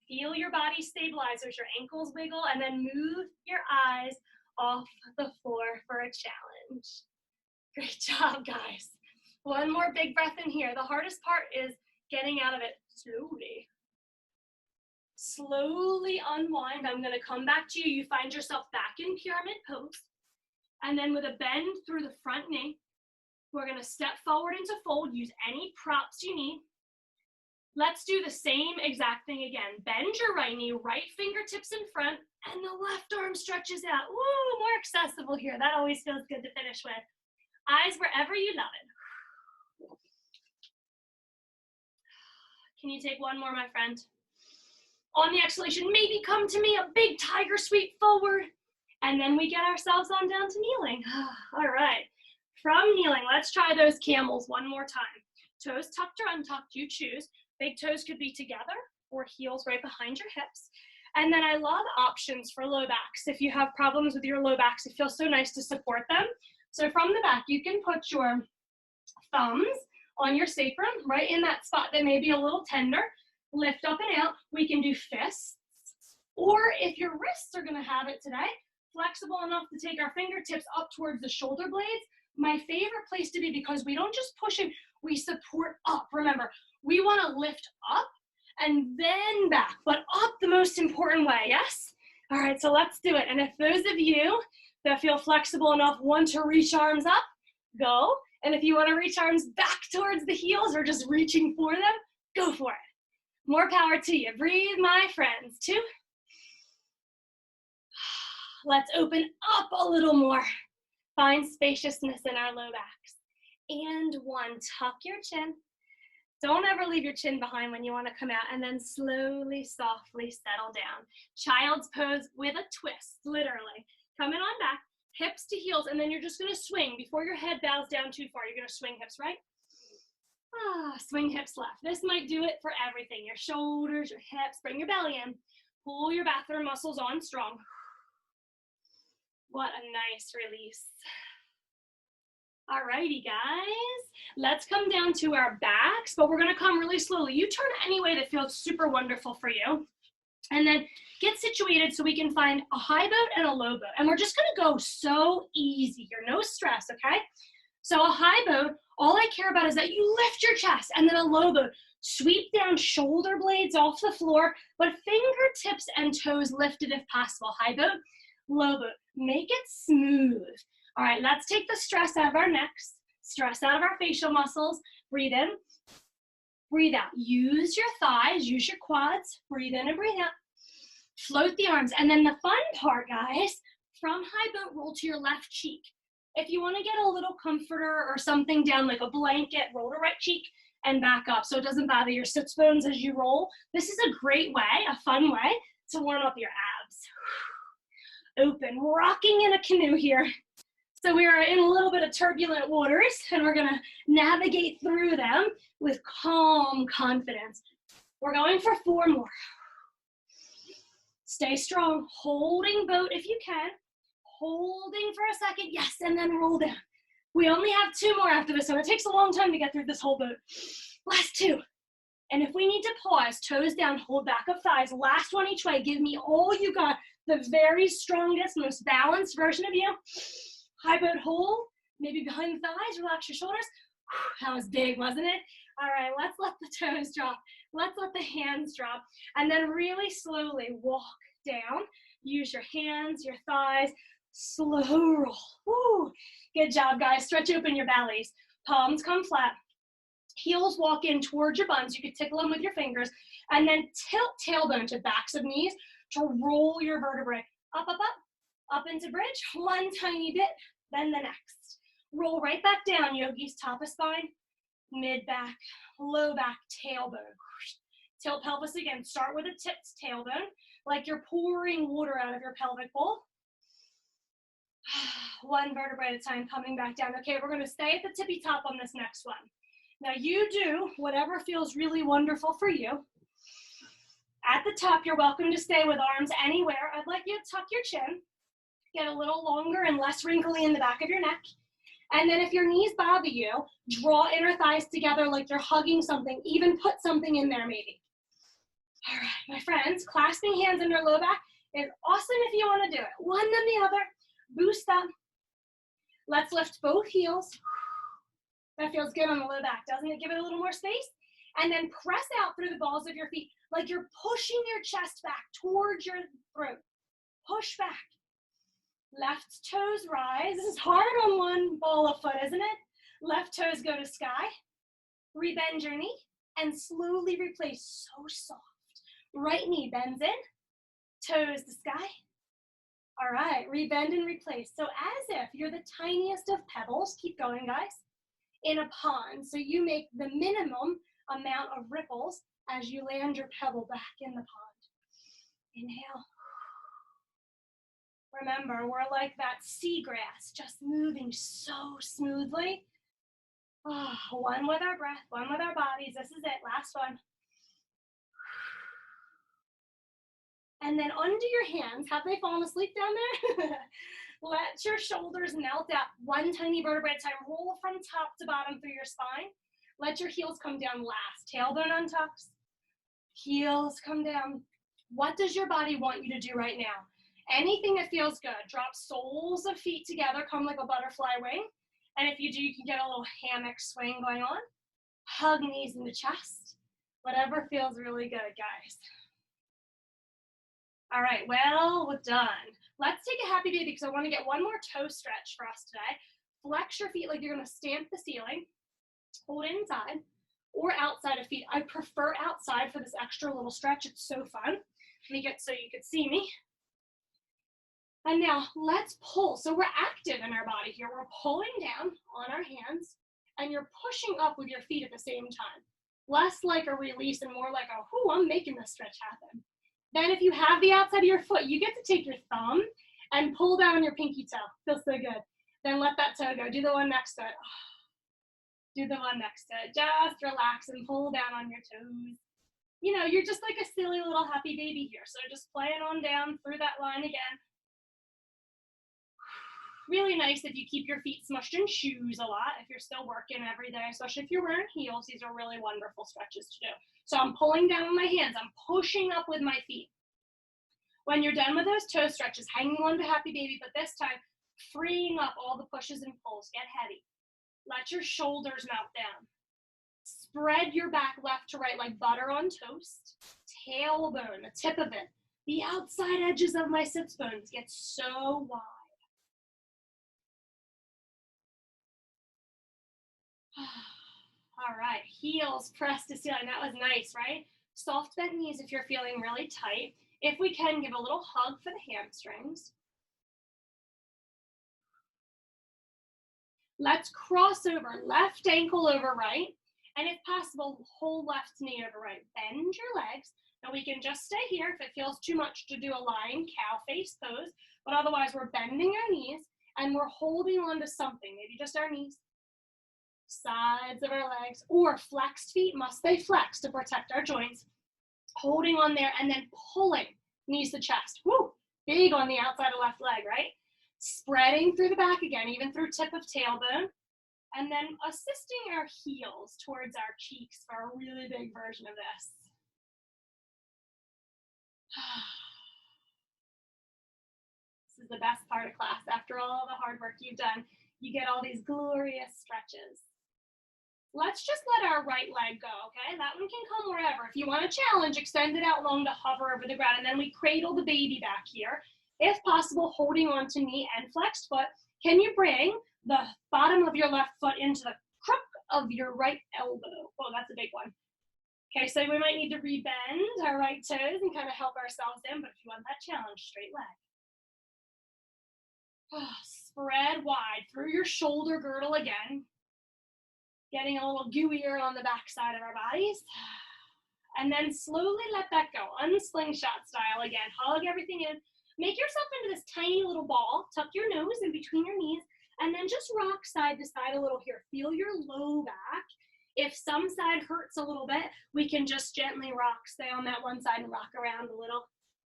Feel your body stabilize as your ankles wiggle, and then move your eyes off the floor for a challenge. Great job, guys. One more big breath in here. The hardest part is getting out of it slowly. Slowly unwind. I'm going to come back to you. You find yourself back in pyramid pose. And then with a bend through the front knee, we're going to step forward into fold. Use any props you need. Let's do the same exact thing again. Bend your right knee, right fingertips in front, and the left arm stretches out. Woo, more accessible here. That always feels good to finish with. Eyes wherever you love it. Can you take one more, my friend? On the exhalation, maybe come to me, a big tiger sweep forward, and then we get ourselves on down to kneeling. All right, from kneeling, let's try those camels one more time. Toes tucked or untucked, you choose. Big toes could be together or heels right behind your hips. And then I love options for low backs. If you have problems with your low backs, it feels so nice to support them. So from the back, you can put your thumbs on your sacrum, right in that spot that may be a little tender. Lift up and out. We can do fists. Or if your wrists are gonna have it today, flexible enough to take our fingertips up towards the shoulder blades. My favorite place to be, because we don't just push it, we support up. Remember, we wanna lift up and then back, but up the most important way, yes? All right, so let's do it. And if those of you that feel flexible enough want to reach arms up, go. And if you want to reach arms back towards the heels or just reaching for them, go for it. More power to you. Breathe, my friends. 2. Let's open up a little more. Find spaciousness in our low backs. And 1, tuck your chin. Don't ever leave your chin behind when you want to come out, and then slowly, softly settle down. Child's pose with a twist, literally. Coming on back, hips to heels, and then you're just going to swing. Before your head bows down too far, you're going to swing hips right. Swing hips left. This might do it for everything. Your shoulders, your hips, bring your belly in. Pull your bathroom muscles on strong. What a nice release. Alrighty, guys, let's come down to our backs, but we're gonna come really slowly. You turn any way that feels super wonderful for you, and then get situated so we can find a high boat and a low boat. And we're just gonna go so easy here, no stress, okay? So a high boat, all I care about is that you lift your chest, and then a low boat, sweep down shoulder blades off the floor, but fingertips and toes lifted if possible. High boat, low boat, make it smooth. All right, let's take the stress out of our necks, stress out of our facial muscles. Breathe in, breathe out. Use your thighs, use your quads. Breathe in and breathe out. Float the arms. And then the fun part, guys, from high boat, roll to your left cheek. If you want to get a little comforter or something down like a blanket, roll to right cheek and back up so it doesn't bother your sits bones as you roll. This is a great way, a fun way to warm up your abs. Open, rocking in a canoe here. So we are in a little bit of turbulent waters, and we're gonna navigate through them with calm confidence. We're going for 4 more. Stay strong, holding boat if you can. Holding for a second, yes, and then roll down. We only have 2 more after this one. It takes a long time to get through this whole boat. Last 2. And if we need to pause, toes down, hold back of thighs. Last one each way. Give me all you got. The very strongest, most balanced version of you. High boat hold, maybe behind the thighs, relax your shoulders. That was big, wasn't it? All right, let's let the toes drop. Let's let the hands drop. And then really slowly walk down. Use your hands, your thighs, slow roll. Woo. Good job, guys. Stretch open your bellies. Palms come flat. Heels walk in towards your buns. You could tickle them with your fingers. And then tilt tailbone to backs of knees to roll your vertebrae. Up, up, up. Up into bridge, one tiny bit, then the next. Roll right back down, yogis, top of spine, mid back, low back, tailbone. Tilt pelvis again. Start with a tipped tailbone, like you're pouring water out of your pelvic bowl. One vertebrae at a time, coming back down. Okay, we're going to stay at the tippy top on this next one. Now you do whatever feels really wonderful for you. At the top, you're welcome to stay with arms anywhere. I'd like you to tuck your chin, get a little longer and less wrinkly in the back of your neck. And then if your knees bother you, draw inner thighs together like you're hugging something, even put something in there maybe. All right, my friends, clasping hands under low back is awesome if you want to do it. One then the other, boost up. Let's lift both heels. That feels good on the low back, doesn't it? Give it a little more space. And then press out through the balls of your feet like you're pushing your chest back towards your throat. Push back. Left toes rise. This is hard on one ball of foot, isn't it? Left toes go to sky. Rebend your knee and slowly replace. So soft. Right knee bends in. Toes to sky. All right, rebend and replace. So as if you're the tiniest of pebbles, keep going guys, in a pond. So you make the minimum amount of ripples as you land your pebble back in the pond. Inhale. Remember, we're like that seagrass, just moving so smoothly. Oh, one with our breath, one with our bodies. This is it, last one. And then under your hands, have they fallen asleep down there? Let your shoulders melt out, one tiny vertebrae at a time. Roll from top to bottom through your spine. Let your heels come down last. Tailbone untucks. Heels come down. What does your body want you to do right now? Anything that feels good. Drop soles of feet together, come like a butterfly wing. And if you do, you can get a little hammock swing going on. Hug knees into chest. Whatever feels really good, guys. All right, well, we're done. Let's take a happy baby because I want to get one more toe stretch for us today. Flex your feet like you're going to stamp the ceiling. Hold it inside or outside of feet. I prefer outside for this extra little stretch. It's so fun. Let me get so you can see me. And now let's pull. So we're active in our body here. We're pulling down on our hands and you're pushing up with your feet at the same time. Less like a release and more like a, whoo, I'm making this stretch happen. Then if you have the outside of your foot, you get to take your thumb and pull down your pinky toe. Feels so good. Then let that toe go. Do the one next to it. Do the one next to it. Just relax and pull down on your toes. You know, you're just like a silly little happy baby here. So just playing on down through that line again. Really nice if you keep your feet smushed in shoes a lot, if you're still working every day, especially if you're wearing heels. These are really wonderful stretches to do. So I'm pulling down with my hands. I'm pushing up with my feet. When you're done with those toe stretches, hanging on to happy baby, but this time, freeing up all the pushes and pulls. Get heavy. Let your shoulders melt down. Spread your back left to right like butter on toast. Tailbone, the tip of it. The outside edges of my sits bones get so wide. All right, heels pressed to ceiling. That was nice, right? Soft bent knees if you're feeling really tight. If we can, give a little hug for the hamstrings. Let's cross over, left ankle over right. And if possible, whole left knee over right. Bend your legs. Now we can just stay here if it feels too much to do a lying cow face pose. But otherwise, we're bending our knees and we're holding on to something. Maybe just our knees. Sides of our legs, or flexed feet, must stay flexed to protect our joints. Holding on there and then pulling knees to chest. Woo! Big on the outside of left leg, right? Spreading through the back again, even through tip of tailbone. And then assisting our heels towards our cheeks for a really big version of this. This is the best part of class. After all the hard work you've done, you get all these glorious stretches. Let's just let our right leg go, okay? That one can come wherever. If you want a challenge, extend it out long to hover over the ground, and then we cradle the baby back here. If possible, holding on to knee and flexed foot. Can you bring the bottom of your left foot into the crook of your right elbow? Oh, that's a big one. Okay, so we might need to rebend our right toes and kind of help ourselves in, but if you want that challenge, straight leg. Oh, spread wide through your shoulder girdle again. Getting a little gooier on the back side of our bodies. And then slowly let that go. Unslingshot style again. Hug everything in. Make yourself into this tiny little ball. Tuck your nose in between your knees. And then just rock side to side a little here. Feel your low back. If some side hurts a little bit, we can just gently rock. Stay on that one side and rock around a little.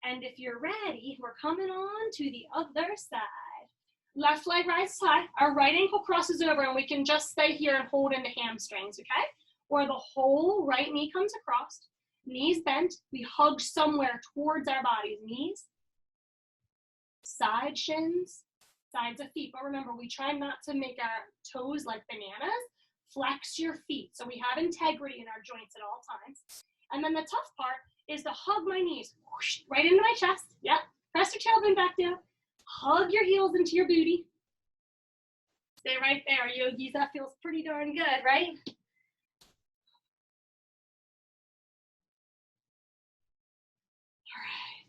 And if you're ready, we're coming on to the other side. Left leg rises high. Our right ankle crosses over, and we can just stay here and hold into hamstrings, okay? Or the whole right knee comes across. Knees bent. We hug somewhere towards our bodies. Knees, side shins, sides of feet. But remember, we try not to make our toes like bananas. Flex your feet so we have integrity in our joints at all times. And then the tough part is to hug my knees whoosh, right into my chest. Yep. Press your tailbone back down. Hug your heels into your booty. Stay right there, yogis. That feels pretty darn good, right? All right.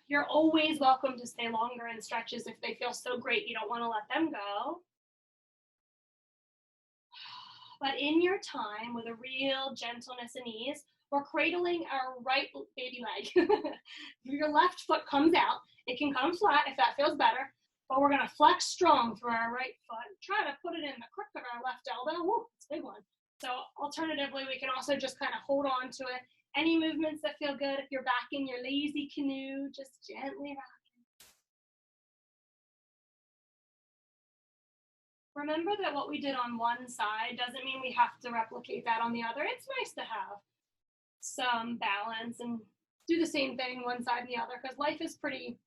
You're always welcome to stay longer in stretches if they feel so great you don't want to let them go. But in your time, with a real gentleness and ease, we're cradling our right baby leg. Your left foot comes out. It can come flat if that feels better, but we're gonna flex strong through our right foot. Try to put it in the crook of our left elbow. Woo, it's a big one. So alternatively, we can also just kind of hold on to it. Any movements that feel good, if you're back in your lazy canoe, just gently rock. Remember that what we did on one side doesn't mean we have to replicate that on the other. It's nice to have some balance and do the same thing one side and the other, because life is pretty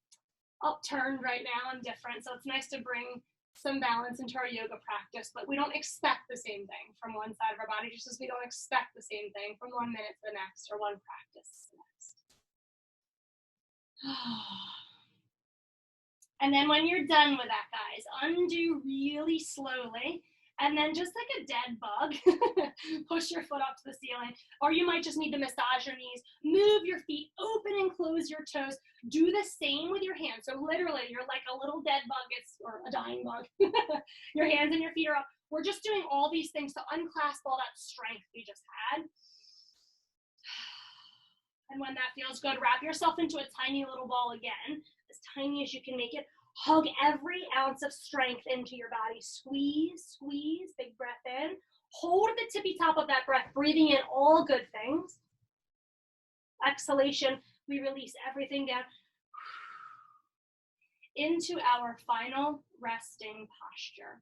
upturned right now and different. So it's nice to bring some balance into our yoga practice, but we don't expect the same thing from one side of our body, just as we don't expect the same thing from 1 minute to the next or one practice to the next. And then when you're done with that, guys, undo really slowly. And then just like a dead bug, push your foot up to the ceiling. Or you might just need to massage your knees. Move your feet, open and close your toes. Do the same with your hands. So literally, you're like a little dead bug, or a dying bug. Your hands and your feet are up. We're just doing all these things to unclasp all that strength we just had. And when that feels good, wrap yourself into a tiny little ball again, as tiny as you can make it. Hug every ounce of strength into your body. Squeeze, squeeze, big breath in. Hold the tippy top of that breath, breathing in all good things. Exhalation, we release everything down into our final resting posture.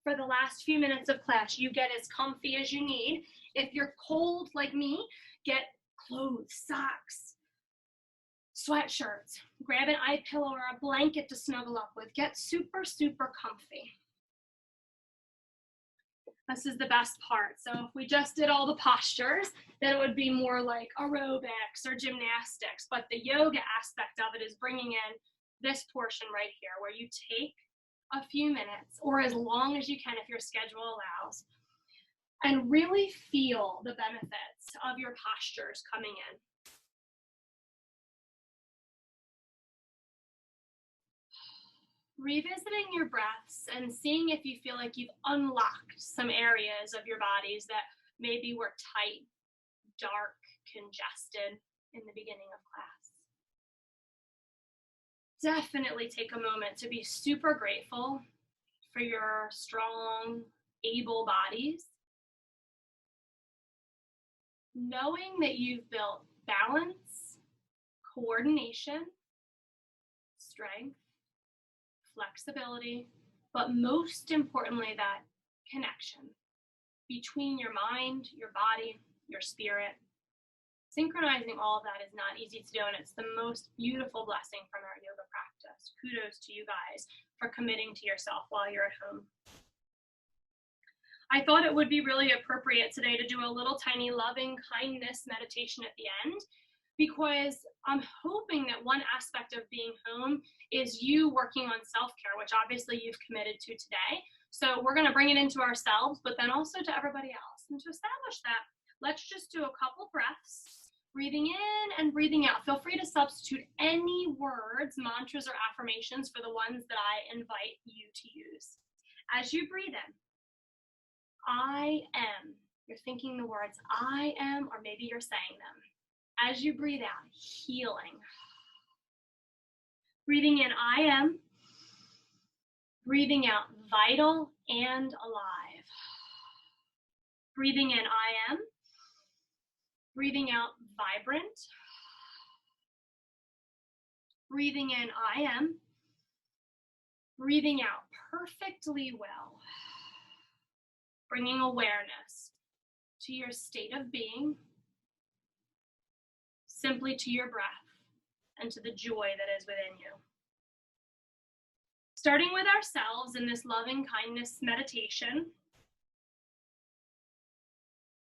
For the last few minutes of class, you get as comfy as you need. If you're cold like me, get clothes, socks, sweatshirts. Grab an eye pillow or a blanket to snuggle up with. Get super, super comfy. This is the best part. So if we just did all the postures, then it would be more like aerobics or gymnastics. But the yoga aspect of it is bringing in this portion right here, where you take a few minutes, or as long as you can if your schedule allows, and really feel the benefits of your postures coming in. Revisiting your breaths and seeing if you feel like you've unlocked some areas of your bodies that maybe were tight, dark, congested in the beginning of class. Definitely take a moment to be super grateful for your strong, able bodies. Knowing that you've built balance, coordination, strength, flexibility, but most importantly, that connection between your mind, your body, your spirit. Synchronizing all of that is not easy to do, and it's the most beautiful blessing from our yoga practice. Kudos to you guys for committing to yourself while you're at home. I thought it would be really appropriate today to do a little tiny loving kindness meditation at the end, because I'm hoping that one aspect of being home is you working on self-care, which obviously you've committed to today. So we're going to bring it into ourselves, but then also to everybody else. And to establish that, let's just do a couple breaths, breathing in and breathing out. Feel free to substitute any words, mantras, or affirmations for the ones that I invite you to use. As you breathe in, I am You're thinking the words I am, or maybe you're saying them. As you breathe out, healing. Breathing in, I am. Breathing out, vital and alive. Breathing in, I am. Breathing out, vibrant. Breathing in, I am. Breathing out, perfectly well. Bringing awareness to your state of being, simply to your breath, and to the joy that is within you. Starting with ourselves in this loving kindness meditation,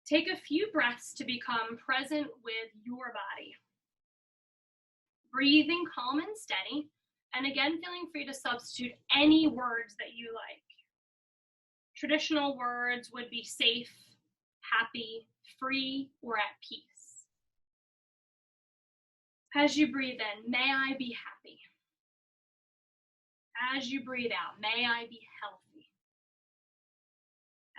take a few breaths to become present with your body. Breathing calm and steady, and again, feeling free to substitute any words that you like. Traditional words would be safe, happy, free, or at peace. As you breathe in, may I be happy. As you breathe out, may I be healthy.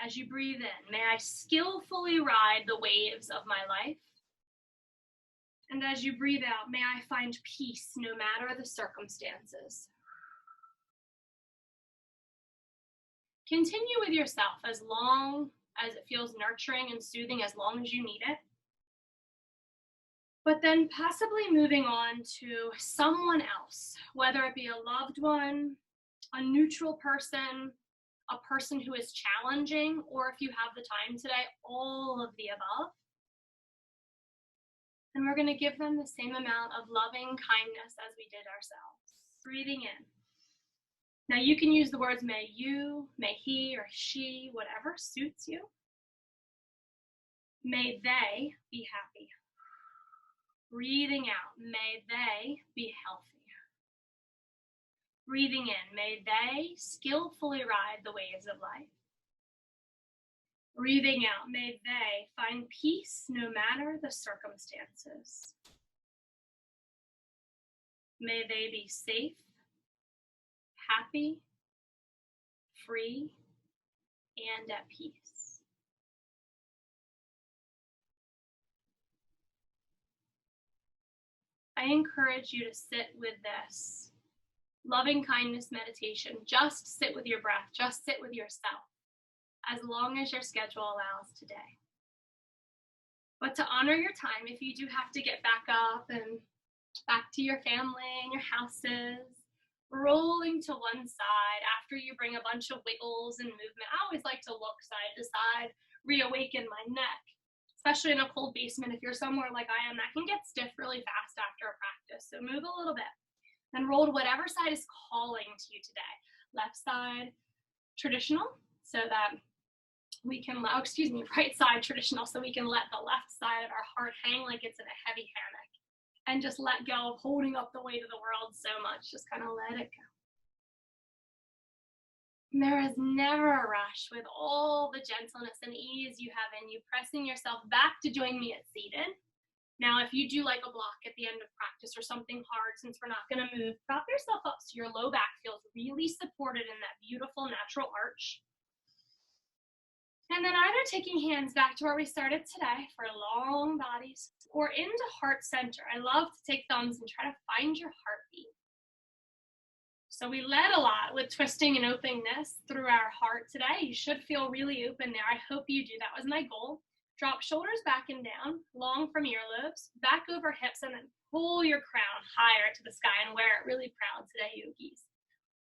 As you breathe in, may I skillfully ride the waves of my life. And as you breathe out, may I find peace no matter the circumstances. Continue with yourself as long as it feels nurturing and soothing, as long as you need it. But then possibly moving on to someone else, whether it be a loved one, a neutral person, a person who is challenging, or if you have the time today, all of the above. And we're going to give them the same amount of loving kindness as we did ourselves. Breathing in. Now you can use the words may you, may he or she, whatever suits you. May they be happy. Breathing out, may they be healthy. Breathing in, may they skillfully ride the waves of life. Breathing out, may they find peace no matter the circumstances. May they be safe, happy, free, and at peace. I encourage you to sit with this loving kindness meditation. Just sit with your breath, just sit with yourself, as long as your schedule allows today. But to honor your time, if you do have to get back up and back to your family and your houses, rolling to one side after you bring a bunch of wiggles and movement. I always like to look side to side, reawaken my neck, especially in a cold basement. If you're somewhere like I am, that can get stiff really fast after a practice. So move a little bit and roll to whatever side is calling to you today. Left side, traditional, so that we can, right side traditional, so we can let the left side of our heart hang like it's in a heavy hammock and just let go of holding up the weight of the world so much. Just kind of let it go. And there is never a rush with all the gentleness and ease you have in you, pressing yourself back to join me at seated. Now, if you do like a block at the end of practice or something hard, since we're not going to move, prop yourself up so your low back feels really supported in that beautiful natural arch. And then either taking hands back to where we started today for long bodies or into heart center. I love to take thumbs and try to find your heartbeat. So we led a lot with twisting and opening this through our heart today. You should feel really open there. I hope you do. That was my goal. Drop shoulders back and down, long from earlobes, back over hips, and then pull your crown higher to the sky and wear it really proud today, yogis.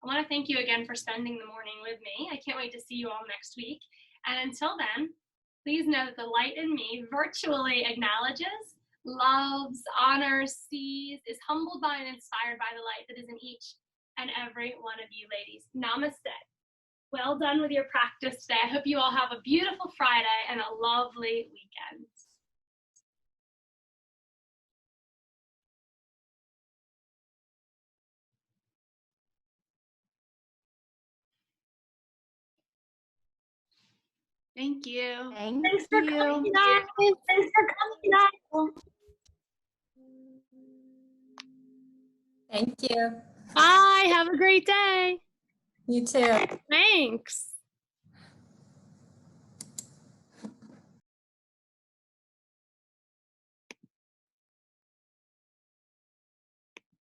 I want to thank you again for spending the morning with me. I can't wait to see you all next week. And until then, please know that the light in me virtually acknowledges, loves, honors, sees, is humbled by and inspired by the light that is in each and every one of you ladies. Namaste. Well done with your practice today. I hope you all have a beautiful Friday and a lovely weekend. Thank you. Thanks for coming, guys. Thanks for coming, guys. Thank you. Bye. Have a great day. You too. Thanks.